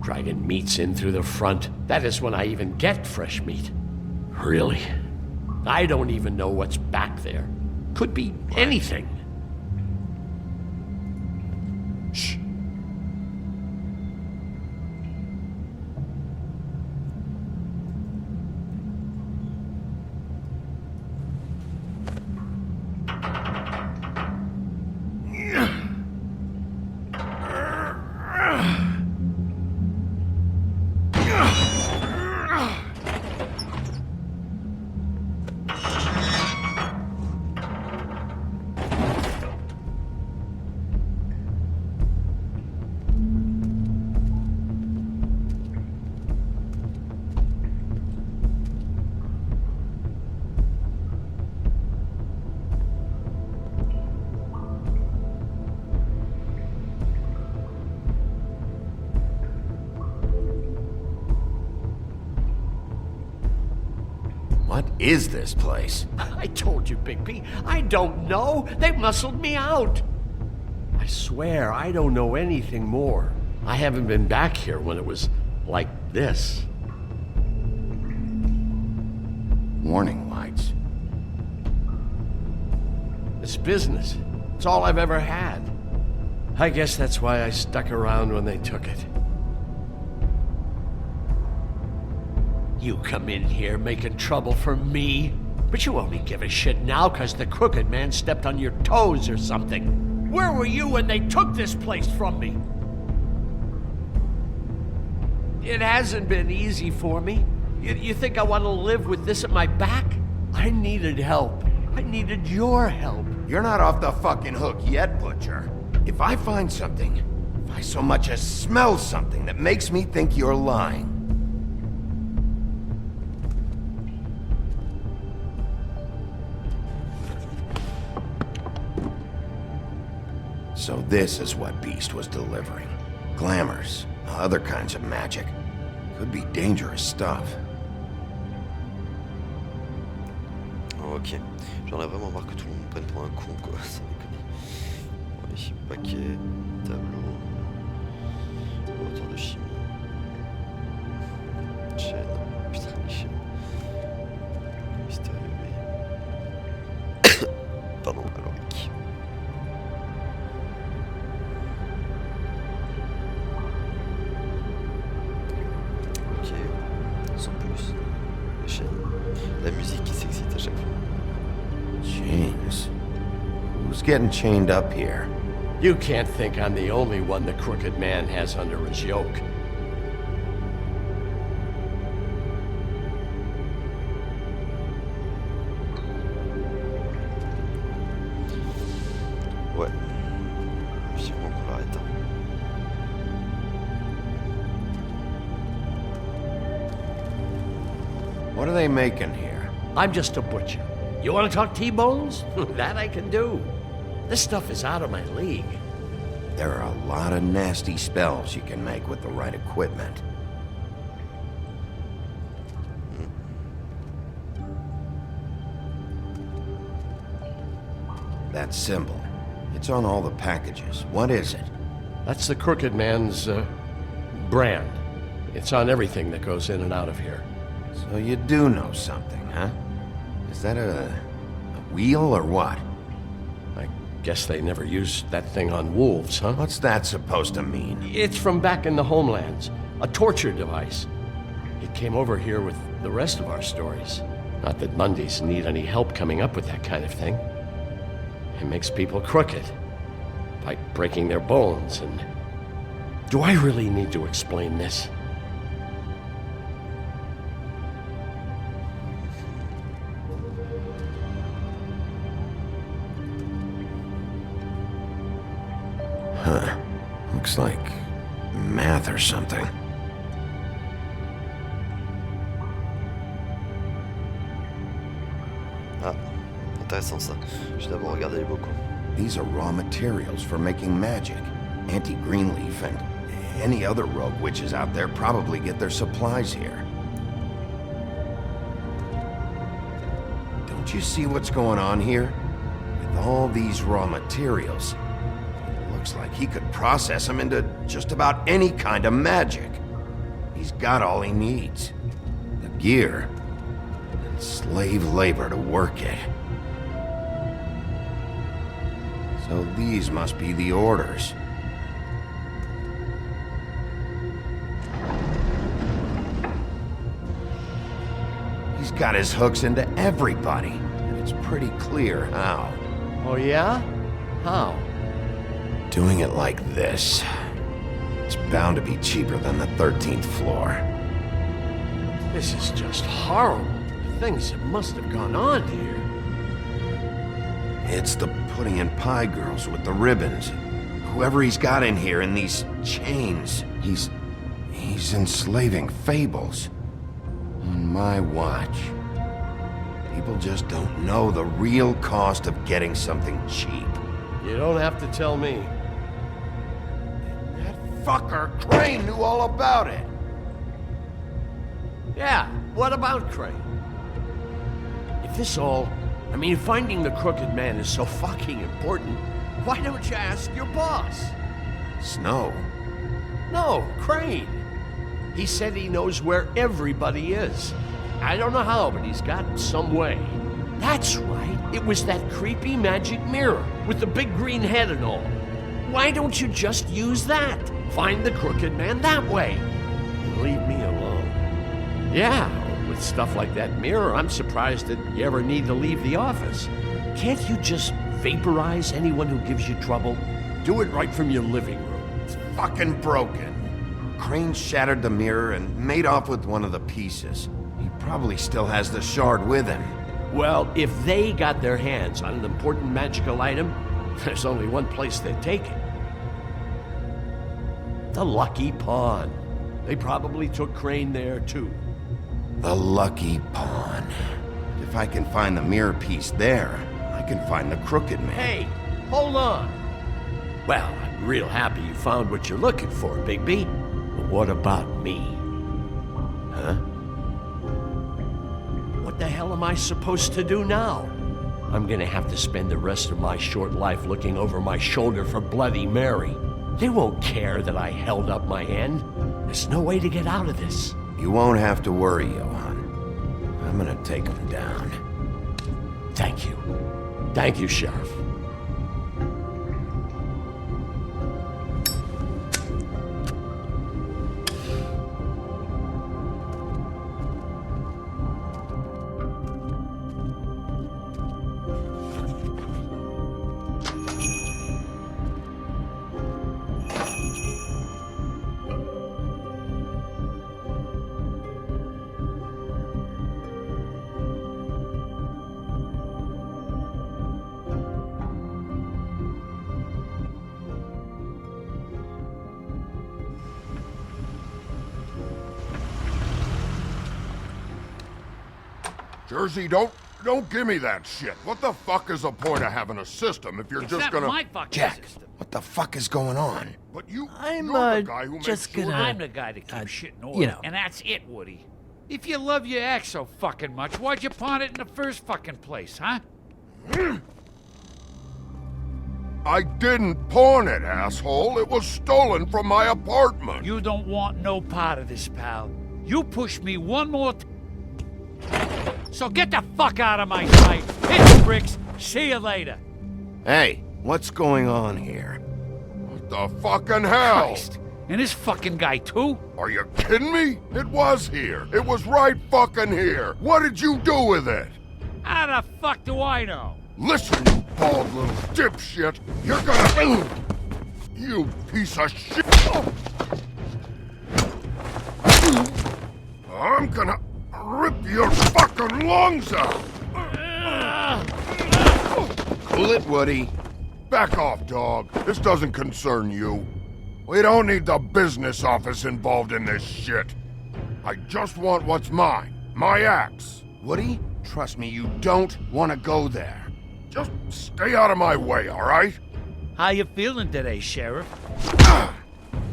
Dragging meats in through the front. That is when I even get fresh meat. Really? I don't even know what's back there. Could be anything. Shh. What is this place? I told you, Bigby. I don't know. They muscled me out. I swear, I don't know anything more. I haven't been back here when it was like this. Warning lights. It's business. It's all I've ever had. I guess that's why I stuck around when they took it. You come in here making trouble for me, but you only give a shit now because the Crooked Man stepped on your toes or something. Where were you when they took this place from me? It hasn't been easy for me. You think I want to live with this at my back? I needed help. I needed your help. You're not off the fucking hook yet, Butcher. If I find something, if I so much as smell something that makes me think you're lying, so this is what Beast was delivering. Glamours, other kinds of magic. Could be dangerous stuff. Ok, j'en ai vraiment marre que tout le monde me prenne pour un con, quoi, ça déconne. Bon, allez, paquet, tableau, autant de chimie, chaîne, putain les chaînes, mystérieux, mais... Pardon, alors qui ok, sans plus, les chaînes, la musique qui s'excite à chaque fois. Chains. Who's getting chained up here? You can't think I'm the only one the Crooked Man has under his yoke. Ouais. Sûrement qu'on l'arrête. What are they making here? I'm just a butcher. You want to talk T-bones? That I can do. This stuff is out of my league. There are a lot of nasty spells you can make with the right equipment. That symbol. It's on all the packages. What is it? That's the Crooked Man's, brand. It's on everything that goes in and out of here. So you do know something, huh? Is that a wheel or what? I guess they never used that thing on wolves, huh? What's that supposed to mean? It's from back in the homelands. A torture device. It came over here with the rest of our stories. Not that Mondays need any help coming up with that kind of thing. It makes people crooked. By breaking their bones and... Do I really need to explain this? Huh. Looks like math or something. Ah, intéressant ça. Je vais d'abord regarder les bocaux. These are raw materials for making magic. Anti-Greenleaf and any other rogue witches out there probably get their supplies here. Don't you see what's going on here? With all these raw materials, it looks like he could process them into just about any kind of magic. He's got all he needs. The gear and slave labor to work it. So these must be the orders. He's got his hooks into everybody, and it's pretty clear how. Oh yeah? How? Doing it like this. It's bound to be cheaper than the 13th floor. This is just horrible. The things that must have gone on here. It's the pudding and pie girls with the ribbons. Whoever he's got in here in these chains, he's enslaving fables. On my watch. People just don't know the real cost of getting something cheap. You don't have to tell me. That fucker Crane knew all about it. Yeah, what about Crane? If this all... I mean, finding the Crooked Man is so fucking important, why don't you ask your boss? Snow? No, Crane. He said he knows where everybody is. I don't know how, but he's got some way. That's right. It was that creepy magic mirror with the big green head and all. Why don't you just use that? Find the crooked man that way. And leave me alone. Yeah, with stuff like that mirror, I'm surprised that you ever need to leave the office. Can't you just vaporize anyone who gives you trouble? Do it right from your living room. It's fucking broken. Crane shattered the mirror and made off with one of the pieces. He probably still has the shard with him. Well, if they got their hands on an important magical item, there's only one place they'd take it. The Lucky Pawn. They probably took Crane there, too. The Lucky Pawn. If I can find the mirror piece there, I can find the crooked man. Hey, hold on. Well, I'm real happy you found what you're looking for, Bigby. But what about me? Huh? What the hell am I supposed to do now? I'm gonna have to spend the rest of my short life looking over my shoulder for Bloody Mary. They won't care that I held up my end. There's no way to get out of this. You won't have to worry, Johan. I'm gonna take him down. Thank you. Thank you, Sheriff. Jersey, don't give me that shit. What the fuck is the point of having a system if you're just gonna... my fucking Jack, system. what the fuck is going on? But you're I'm the guy who just makes gonna. sure... I'm the guy to keep shit in order, you know. and that's it, Woody. If you love your ex so fucking much, why'd you pawn it in the first fucking place, huh? I didn't pawn it, asshole. It was stolen from my apartment. You don't want no part of this, pal. You push me one more so get the fuck out of my sight. Hit the bricks. See you later. Hey, what's going on here? What the fucking hell? Christ. And this fucking guy, too? Are you kidding me? It was here. It was right fucking here. What did you do with it? How the fuck do I know? Listen, you bald little dipshit. You're gonna... You piece of shit. I'm gonna rip your fucking lungs out. Cool it, Woody. Back off, dog. This doesn't concern you. We don't need the business office involved in this shit. I just want what's mine. My axe. Woody, trust me, you don't want to go there. Just stay out of my way, all right? How you feeling today, Sheriff?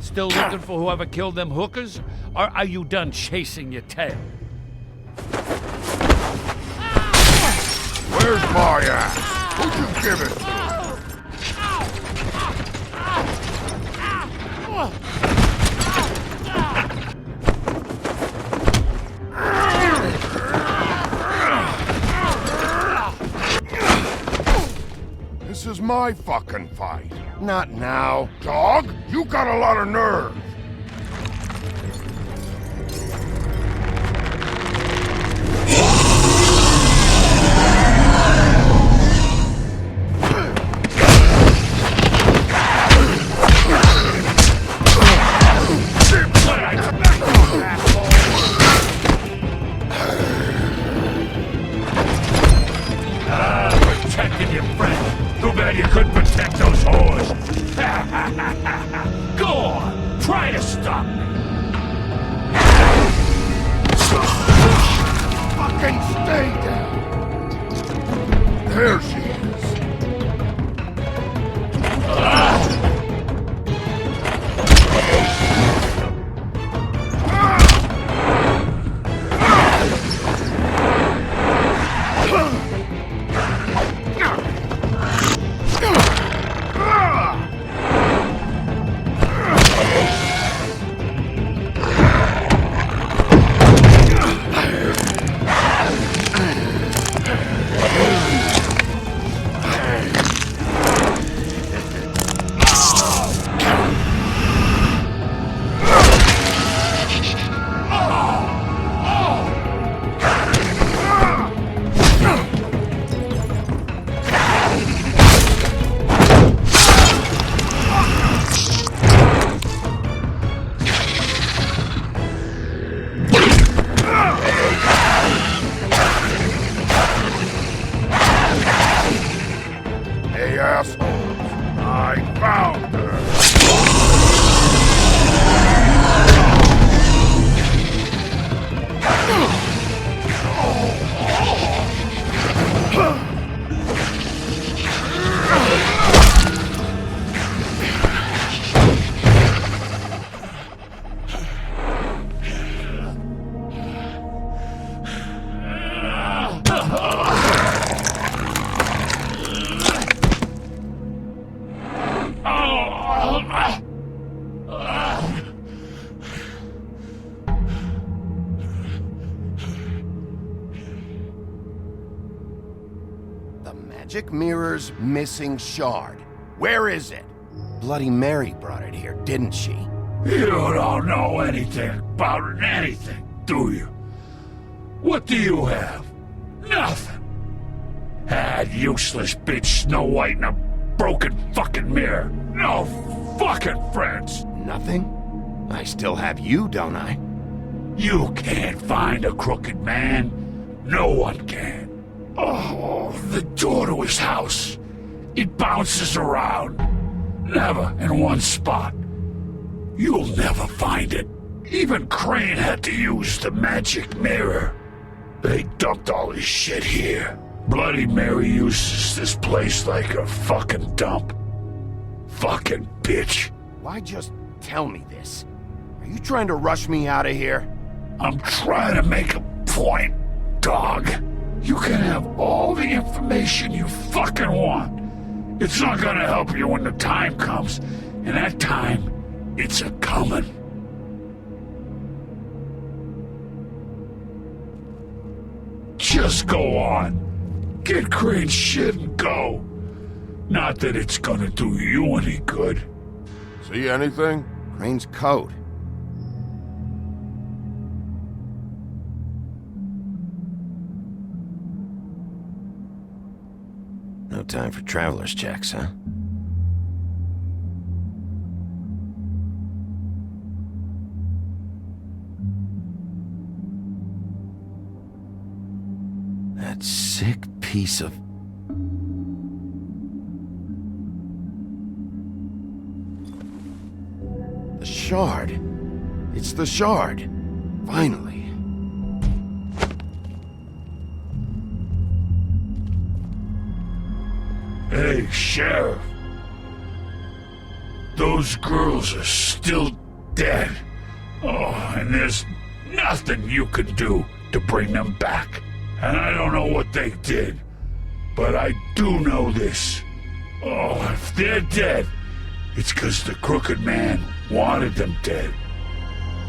Still looking for whoever killed them hookers? Or are you done chasing your tail? Where's my axe? Who'd you give it to? This is my fucking fight. Not now. Dog, you got a lot of nerve. Protecting your friend. Too bad you couldn't protect those whores. Go on, try magic mirror's missing shard. Where is it? Bloody Mary brought it here, didn't she? You don't know anything about anything, do you? What do you have? Nothing. That useless bitch Snow White and a broken fucking mirror. No fucking friends. Nothing? I still have you, don't I? You can't find a crooked man. No one can. Oh, the door to his house. It bounces around. Never in one spot. You'll never find it. Even Crane had to use the magic mirror. They dumped all his shit here. Bloody Mary uses this place like a fucking dump. Fucking bitch. Why just tell me this? Are you trying to rush me out of here? I'm trying to make a point, dog. You can have all the information you fucking want. It's not gonna help you when the time comes. And that time, it's a-comin'. Just go on. Get Crane's shit and go. Not that it's gonna do you any good. See anything? Crane's coat. No time for traveler's checks, huh? That sick piece of... The shard. It's the shard. Finally. Hey, Sheriff. Those girls are still dead. Oh, and there's nothing you can do to bring them back. And I don't know what they did, but I do know this. Oh, if they're dead, it's 'cause the Crooked Man wanted them dead.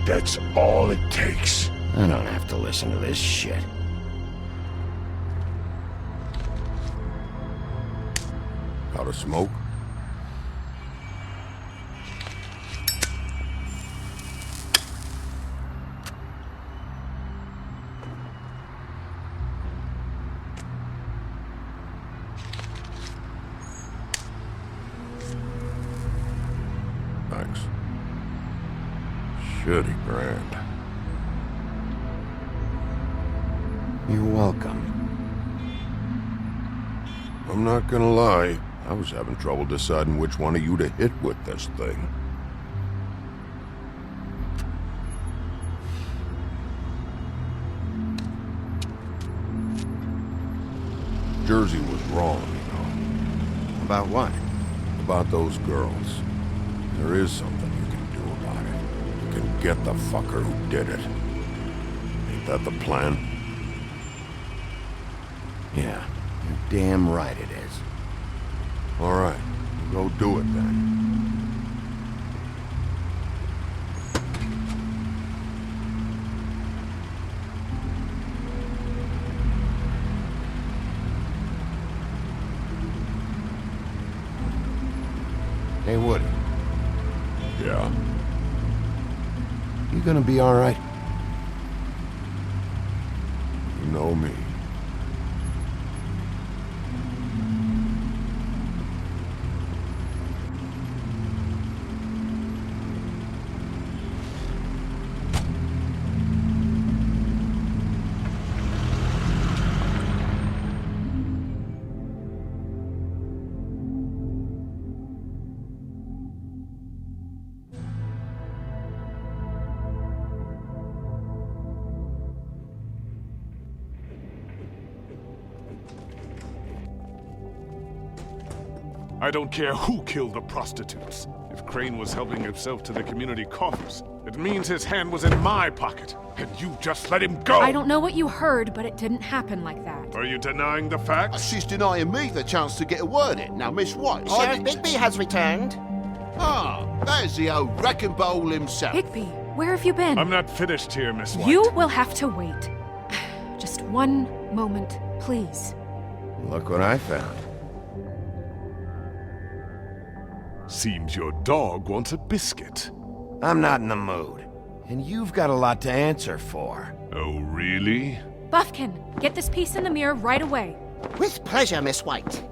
That's all it takes. I don't have to listen to this shit. Out of smoke? Thanks. Shitty grand. You're welcome. I'm not gonna lie. I was having trouble deciding which one of you to hit with this thing. Jersey was wrong, you know. About what? About those girls. There is something you can do about it. You can get the fucker who did it. Ain't that the plan? Yeah, you're damn right it is. All right, go do it then. Hey, Woody. Yeah? You gonna be all right? You know me. I don't care who killed the prostitutes. If Crane was helping himself to the community coffers, it means his hand was in my pocket, and you just let him go! I don't know what you heard, but it didn't happen like that. Are you denying the facts? She's denying me the chance to get a word in. Now, Miss White... Sheriff Bigby has returned. Ah, there's the old wrecking bowl himself. Bigby, where have you been? I'm not finished here, Miss White. You will have to wait. Just one moment, please. Look what I found. Seems your dog wants a biscuit. I'm not in the mood. And you've got a lot to answer for. Oh, really? Buffkin, get this piece in the mirror right away. With pleasure, Miss White.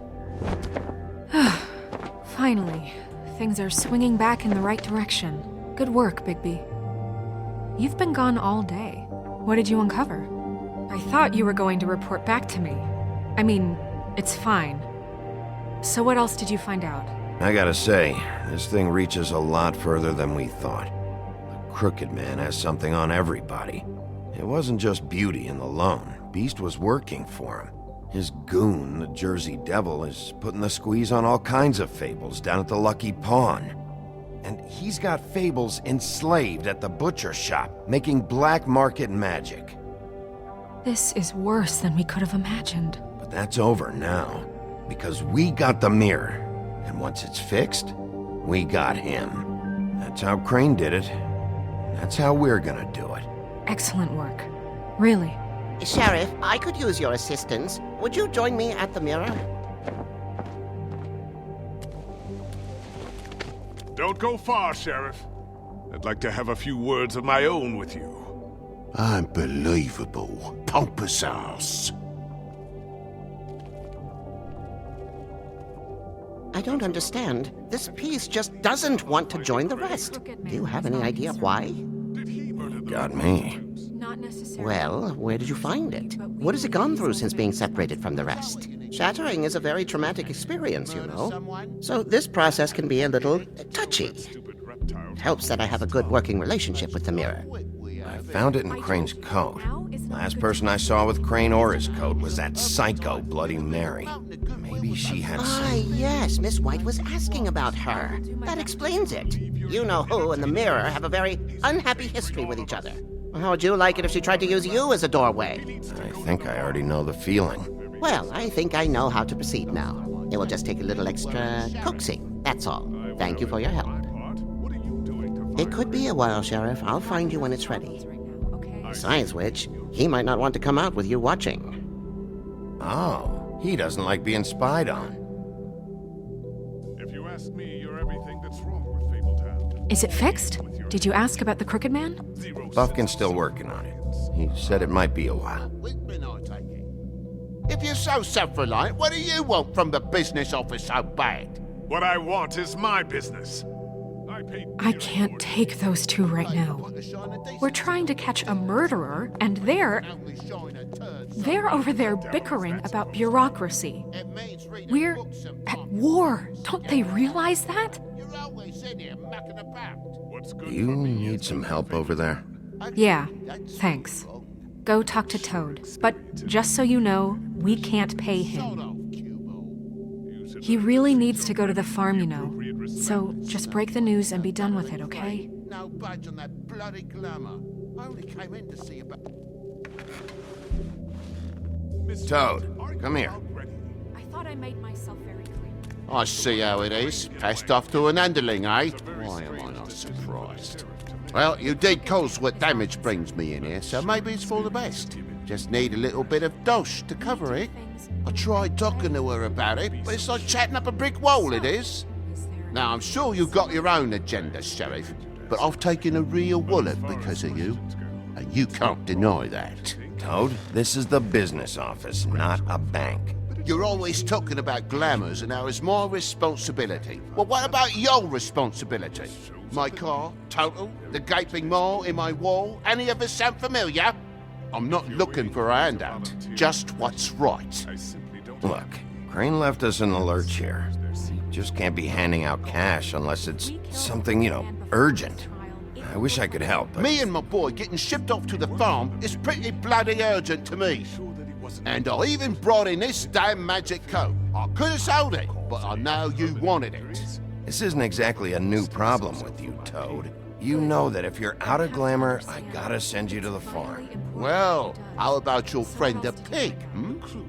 Finally, things are swinging back in the right direction. Good work, Bigby. You've been gone all day. What did you uncover? I thought you were going to report back to me. I mean, it's fine. So what else did you find out? I gotta say, this thing reaches a lot further than we thought. The Crooked Man has something on everybody. It wasn't just Beauty and the Lone. Beast was working for him. His goon, the Jersey Devil, is putting the squeeze on all kinds of fables down at the Lucky Pawn. And he's got fables enslaved at the butcher shop, making black market magic. This is worse than we could have imagined. But that's over now, because we got the mirror. And once it's fixed, we got him. That's how Crane did it. That's how we're gonna do it. Excellent work. Really. Sheriff, I could use your assistance. Would you join me at the mirror? Don't go far, Sheriff. I'd like to have a few words of my own with you. Unbelievable. Pompous ass. I don't understand. This piece just doesn't want to join the rest. Do you have any idea why? Got me. Not necessarily. Well, where did you find it? What has it gone through since being separated from the rest? Shattering is a very traumatic experience, you know. So this process can be a little touchy. It helps that I have a good working relationship with the mirror. I found it in Crane's coat. Last person I saw with Crane or his coat was that psycho Bloody Mary. Maybe she had some... Yes, Miss White was asking about her. That explains it. You know who and the mirror have a very unhappy history with each other. How would you like it if she tried to use you as a doorway? I think I already know the feeling. Well, I think I know how to proceed now. It will just take a little extra coaxing, that's all. Thank you for your help. It could be a while, Sheriff. I'll find you when it's ready. Besides which, he might not want to come out with you watching. Oh, he doesn't like being spied on. If you ask me, you're everything that's wrong with Fabletown. Is it fixed? Did you ask about the Crooked Man? Buffkin's still working on it. He said it might be a while. If you're so self-reliant, what do you want from the business office so bad? What I want is my business. I can't take those two right now. We're trying to catch a murderer, and they're over there bickering about bureaucracy. We're at war. Don't they realize that? Do you need some help over there? Yeah, thanks. Go talk to Toad. But just so you know, we can't pay him. He really needs to go to the farm, you know. So just break the news and be done with it, okay? No budge on that bloody glamour. I only came in to see about... Toad, come here. I thought I made myself very clear. I see how it is. Passed off to an underling, eh? Why am I not surprised? Well, you did cause what damage brings me in here, so maybe it's for the best. Just need a little bit of dosh to cover it. I tried talking to her about it, but it's like chatting up a brick wall, it is. Now, I'm sure you've got your own agenda, Sheriff, but I've taken a real wallop because of you, and you can't deny that. Toad, this is the business office, not a bank. You're always talking about glamours and how it's my responsibility. Well, what about your responsibility? My car, total, the gaping maw in my wall, any of us sound familiar? I'm not looking for a handout, just what's right. Look, Crane left us in the lurch here. Just can't be handing out cash unless it's something, urgent. I wish I could help, but... Me and my boy getting shipped off to the farm is pretty bloody urgent to me. And I even brought in this damn magic coat. I could have sold it, but I know you wanted it. This isn't exactly a new problem with you, Toad. You know that if you're out of glamour, I gotta send you to the farm. Well, how about your friend the pig,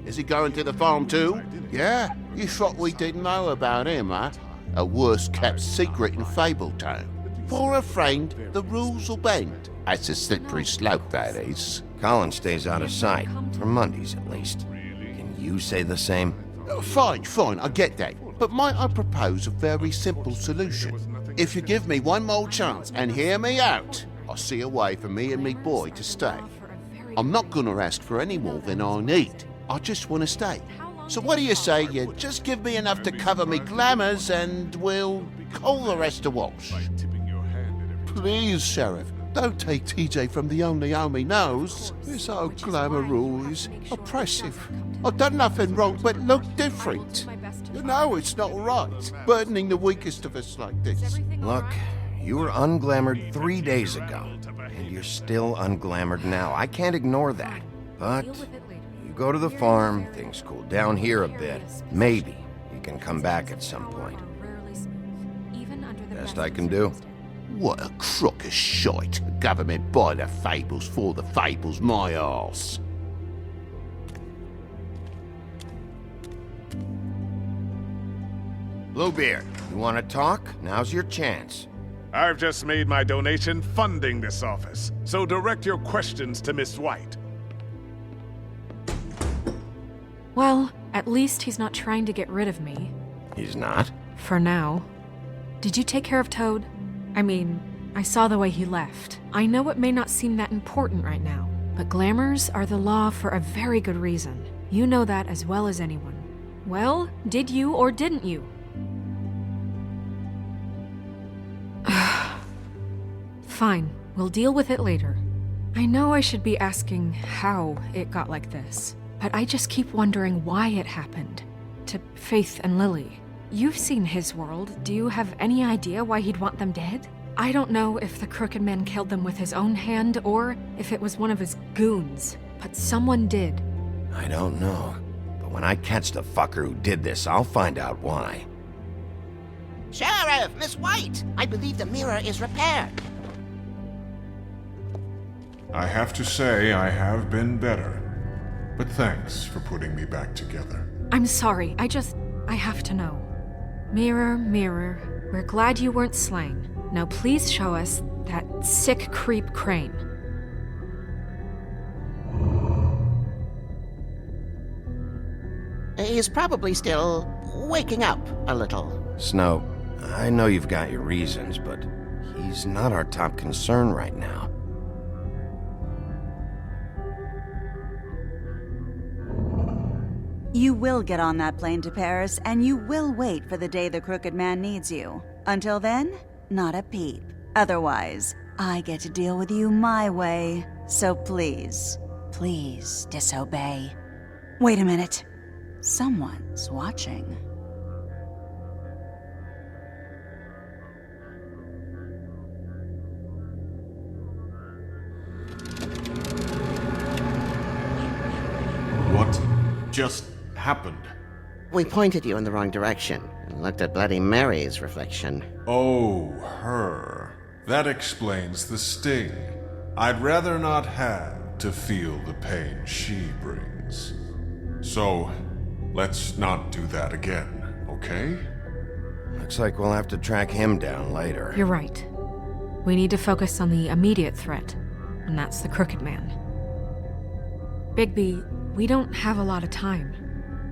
Is he going to the farm too? Yeah? You thought we didn't know about him, huh? A worst-kept secret in Fabletown. For a friend, the rules will bend. That's a slippery slope, that is. Colin stays out of sight, for Mondays at least. Can you say the same? Fine, I get that. But might I propose a very simple solution? If you give me one more chance and hear me out, I'll see a way for me and me boy to stay. I'm not gonna ask for any more than I need. I just want to stay. So what do you say you just give me enough to cover me glamours and we'll call the rest a wash? Please, Sheriff, don't take TJ from the only home he knows. This old glamour rule is oppressive. I've done nothing wrong but look different. You know it's not right, burdening the weakest of us like this. Look, you were unglamoured 3 days ago, and you're still unglamoured now. I can't ignore that. But you go to the farm, things cool down here a bit. Maybe you can come back at some point. Best I can do. What a crock of shite. Government buy the fables for the fables, my arse. Bluebeard, you want to talk? Now's your chance. I've just made my donation funding this office, so direct your questions to Miss White. Well, at least he's not trying to get rid of me. He's not? For now. Did you take care of Toad? I mean, I saw the way he left. I know it may not seem that important right now, but glamours are the law for a very good reason. You know that as well as anyone. Well, did you or didn't you? Fine, we'll deal with it later. I know I should be asking how it got like this, but I just keep wondering why it happened. To Faith and Lily. You've seen his world. Do you have any idea why he'd want them dead? I don't know if the Crooked Man killed them with his own hand or if it was one of his goons, but someone did. I don't know. But when I catch the fucker who did this, I'll find out why. Sheriff, Miss White! I believe the mirror is repaired. I have to say I have been better. But thanks for putting me back together. I'm sorry, I have to know. Mirror, mirror, we're glad you weren't slain. Now please show us that sick creep Crane. He's probably still waking up a little. Snow, I know you've got your reasons, but he's not our top concern right now. You will get on that plane to Paris, and you will wait for the day the Crooked Man needs you. Until then, not a peep. Otherwise, I get to deal with you my way. So please, please disobey. Wait a minute. Someone's watching. What just happened? We pointed you in the wrong direction and looked at Bloody Mary's reflection. Oh, her. That explains the sting. I'd rather not have to feel the pain she brings. So, let's not do that again, okay? Looks like we'll have to track him down later. You're right. We need to focus on the immediate threat, and that's the Crooked Man. Bigby, we don't have a lot of time.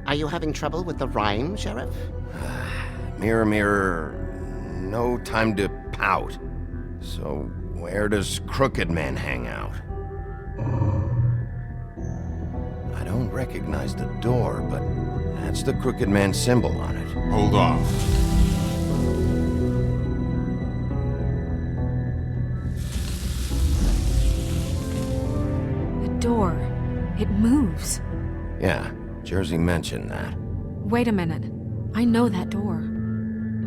Are you having trouble with the rhyme, Sheriff? Mirror, mirror, no time to pout. So, where does Crooked Man hang out? I don't recognize the door, but that's the Crooked Man symbol on it. Hold on. The door. It moves. Yeah, Jersey mentioned that. Wait a minute. I know that door.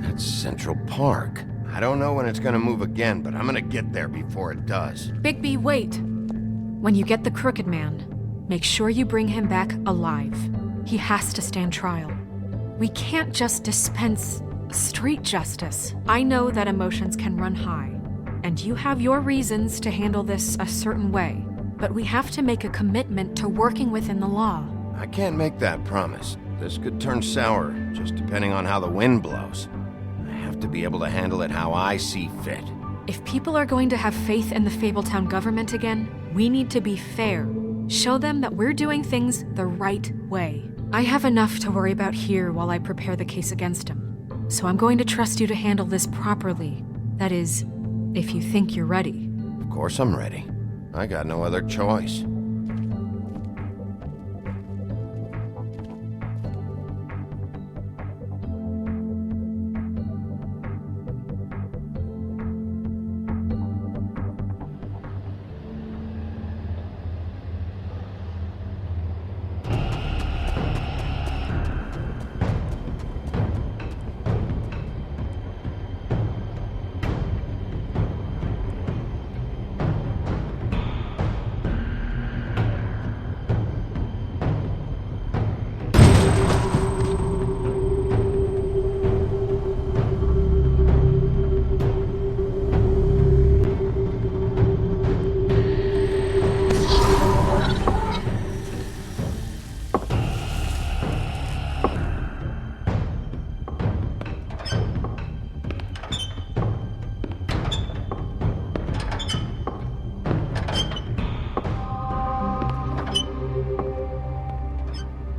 That's Central Park. I don't know when it's gonna move again, but I'm gonna get there before it does. Bigby, wait! When you get the Crooked Man, make sure you bring him back alive. He has to stand trial. We can't just dispense street justice. I know that emotions can run high, and you have your reasons to handle this a certain way, but we have to make a commitment to working within the law. I can't make that promise. This could turn sour, just depending on how the wind blows. I have to be able to handle it how I see fit. If people are going to have faith in the Fabletown government again, we need to be fair. Show them that we're doing things the right way. I have enough to worry about here while I prepare the case against him. So I'm going to trust you to handle this properly. That is, if you think you're ready. Of course I'm ready. I got no other choice.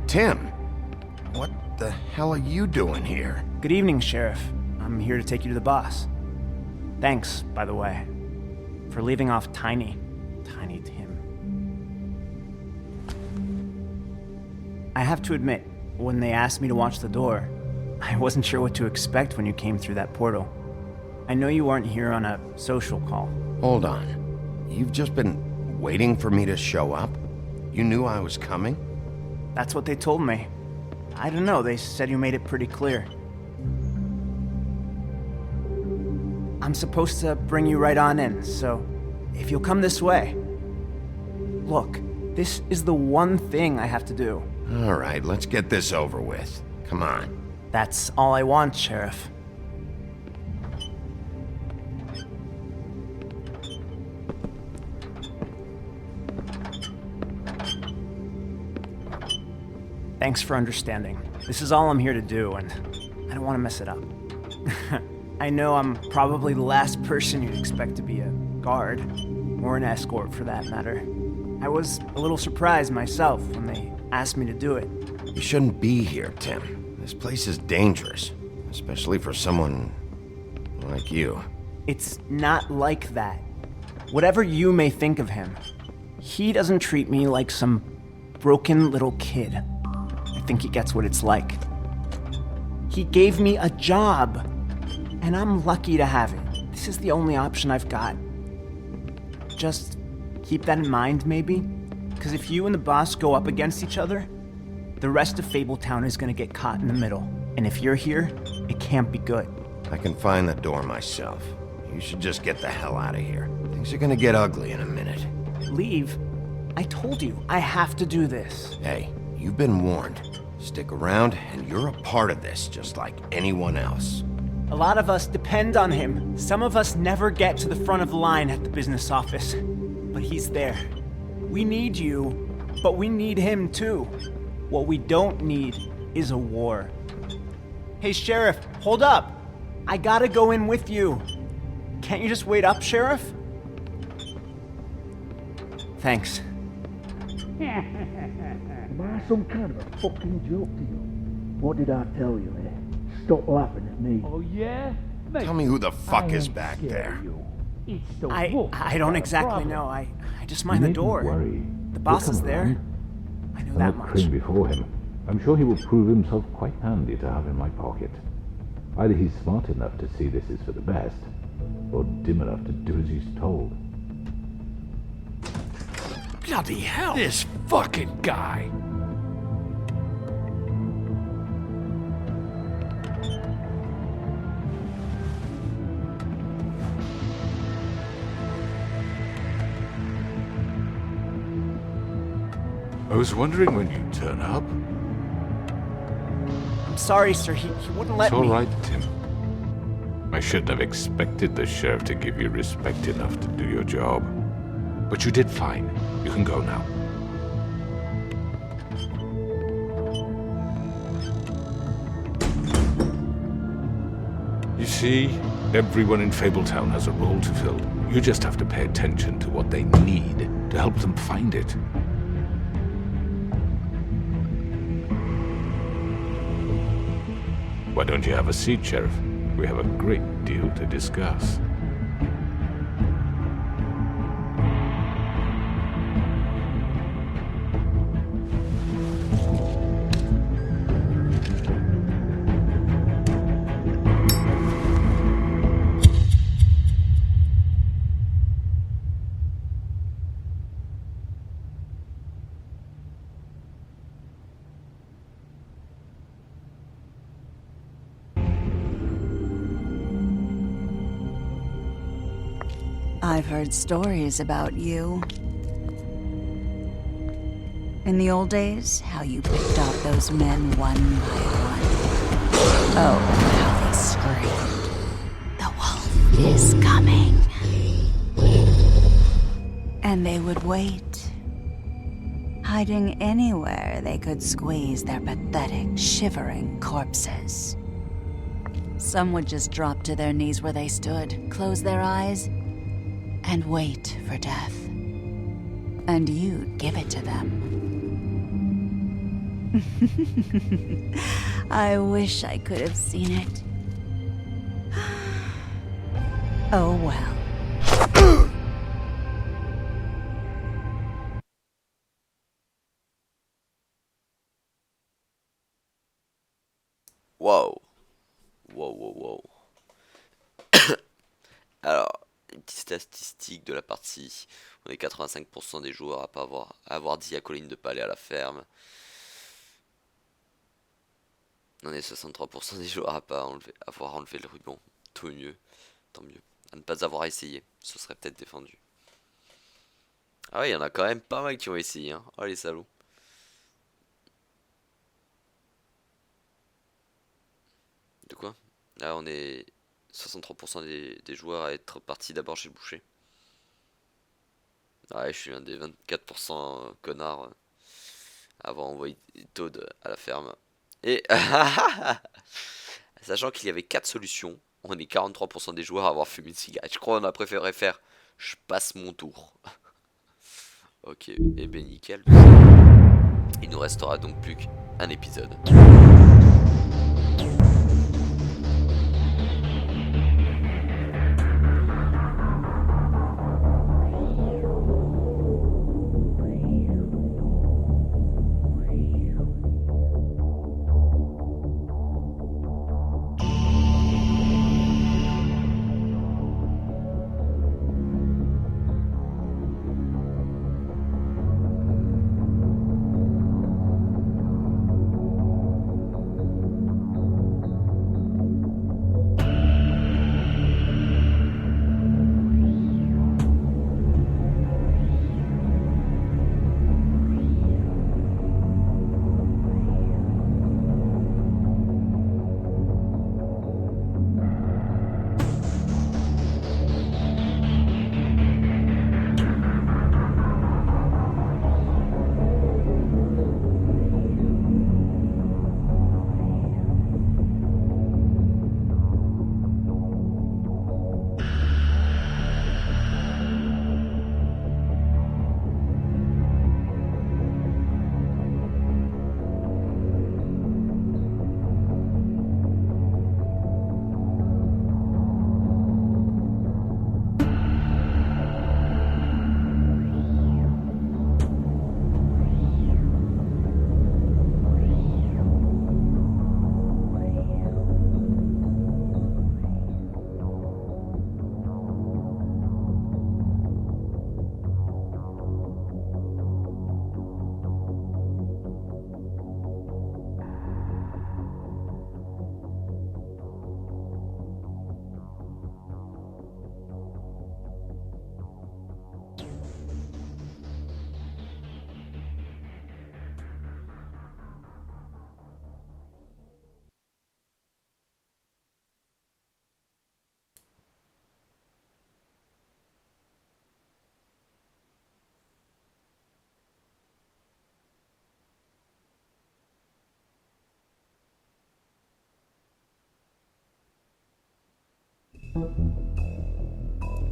Tim, what the hell are you doing here? Good evening, Sheriff. I'm here to take you to the boss. Thanks, by the way, for leaving off Tiny Tim. I have to admit, when they asked me to watch the door, I wasn't sure what to expect when you came through that portal. I know you aren't here on a social call. Hold on. You've just been waiting for me to show up? You knew I was coming? That's what they told me. I don't know, they said you made it pretty clear. I'm supposed to bring you right on in, so if you'll come this way. Look, this is the one thing I have to do. All right, let's get this over with. Come on. That's all I want, Sheriff. Thanks for understanding. This is all I'm here to do, and I don't want to mess it up. I know I'm probably the last person you'd expect to be a guard, or an escort for that matter. I was a little surprised myself when they asked me to do it. You shouldn't be here, Tim. This place is dangerous, especially for someone like you. It's not like that. Whatever you may think of him, he doesn't treat me like some broken little kid. I think he gets what it's like. He gave me a job, and I'm lucky to have it. This is the only option I've got. Just keep that in mind, maybe? Because if you and the boss go up against each other, the rest of Fabletown is gonna get caught in the middle. And if you're here, it can't be good. I can find the door myself. You should just get the hell out of here. Things are gonna get ugly in a minute. Leave? I told you, I have to do this. Hey, you've been warned. Stick around, and you're a part of this, just like anyone else. A lot of us depend on him. Some of us never get to the front of the line at the business office. But he's there. We need you, but we need him too. What we don't need is a war. Hey, Sheriff, hold up. I gotta go in with you. Can't you just wait up, Sheriff? Thanks. Am I some kind of a fucking joke to you? What did I tell you, eh? Stop laughing at me. Oh, yeah? Mate, Tell me who the fuck is back there. I don't exactly know. I just mind the door. Worry. The boss is there. I know that much. Crane before him. I'm sure he will prove himself quite handy to have in my pocket. Either he's smart enough to see this is for the best, or dim enough to do as he's told. Bloody hell! This fucking guy! I was wondering when you'd turn up. I'm sorry, sir. He wouldn't let It's all me. right, Tim. I shouldn't have expected the sheriff to give you respect enough to do your job. But you did fine. You can go now. You see, everyone in Fabletown has a role to fill. You just have to pay attention to what they need to help them find it. Why don't you have a seat, Sheriff? We have a great deal to discuss. I've heard stories about you. In the old days, how you picked off those men one by one. Oh, how they screamed. The wolf is coming. And they would wait, hiding anywhere they could squeeze their pathetic, shivering corpses. Some would just drop to their knees where they stood, close their eyes, and wait for death. And you'd give it to them. I wish I could have seen it. Oh well. Wow. Wow. Alors, une petite statistique de la partie. On est 85% des joueurs à pas avoir dit à Colline de pas aller à la ferme. On est 63% des joueurs à pas avoir enlevé le ruban. Tant mieux. À ne pas avoir essayé. Ce serait peut-être défendu. Ah ouais, il y en a quand même pas mal qui ont essayé. Hein. Oh les salauds. De quoi? Là on est 63% des joueurs à être partis d'abord chez le boucher. Ouais, je suis un des 24% connards à avoir envoyé Toad à la ferme. Et sachant qu'il y avait 4 solutions, on est 43% des joueurs à avoir fumé une cigarette. Je crois qu'on a préféré faire je passe mon tour. Ok, et ben nickel. Il nous restera donc plus qu'un épisode.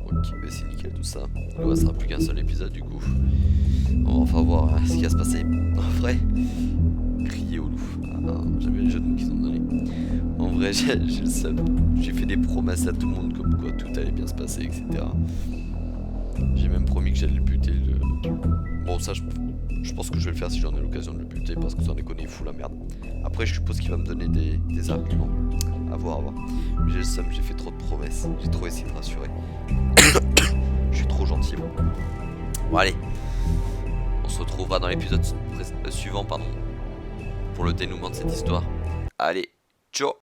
Ok, bah c'est nickel tout ça. Il ne restera plus qu'un seul épisode du coup. On va enfin voir ce qui va se passer. En vrai, crier au loup. Ah, j'aime bien les jeux de mots qu'ils ont donné. En vrai, j'ai le seum. J'ai fait des promesses à tout le monde comme quoi tout allait bien se passer, etc. J'ai même promis que j'allais le buter. Bon, ça, je pense que je vais le faire si j'en ai l'occasion de le buter, parce que sans déconner, il fout la merde. Après, je suppose qu'il va me donner des arguments. À voir. Mais j'ai le seum, j'ai fait trop de promesses. J'ai trop essayé de rassurer. Je suis trop gentil. Bon, allez. On se retrouvera dans l'épisode suivant, pour le dénouement de cette histoire. Allez, ciao.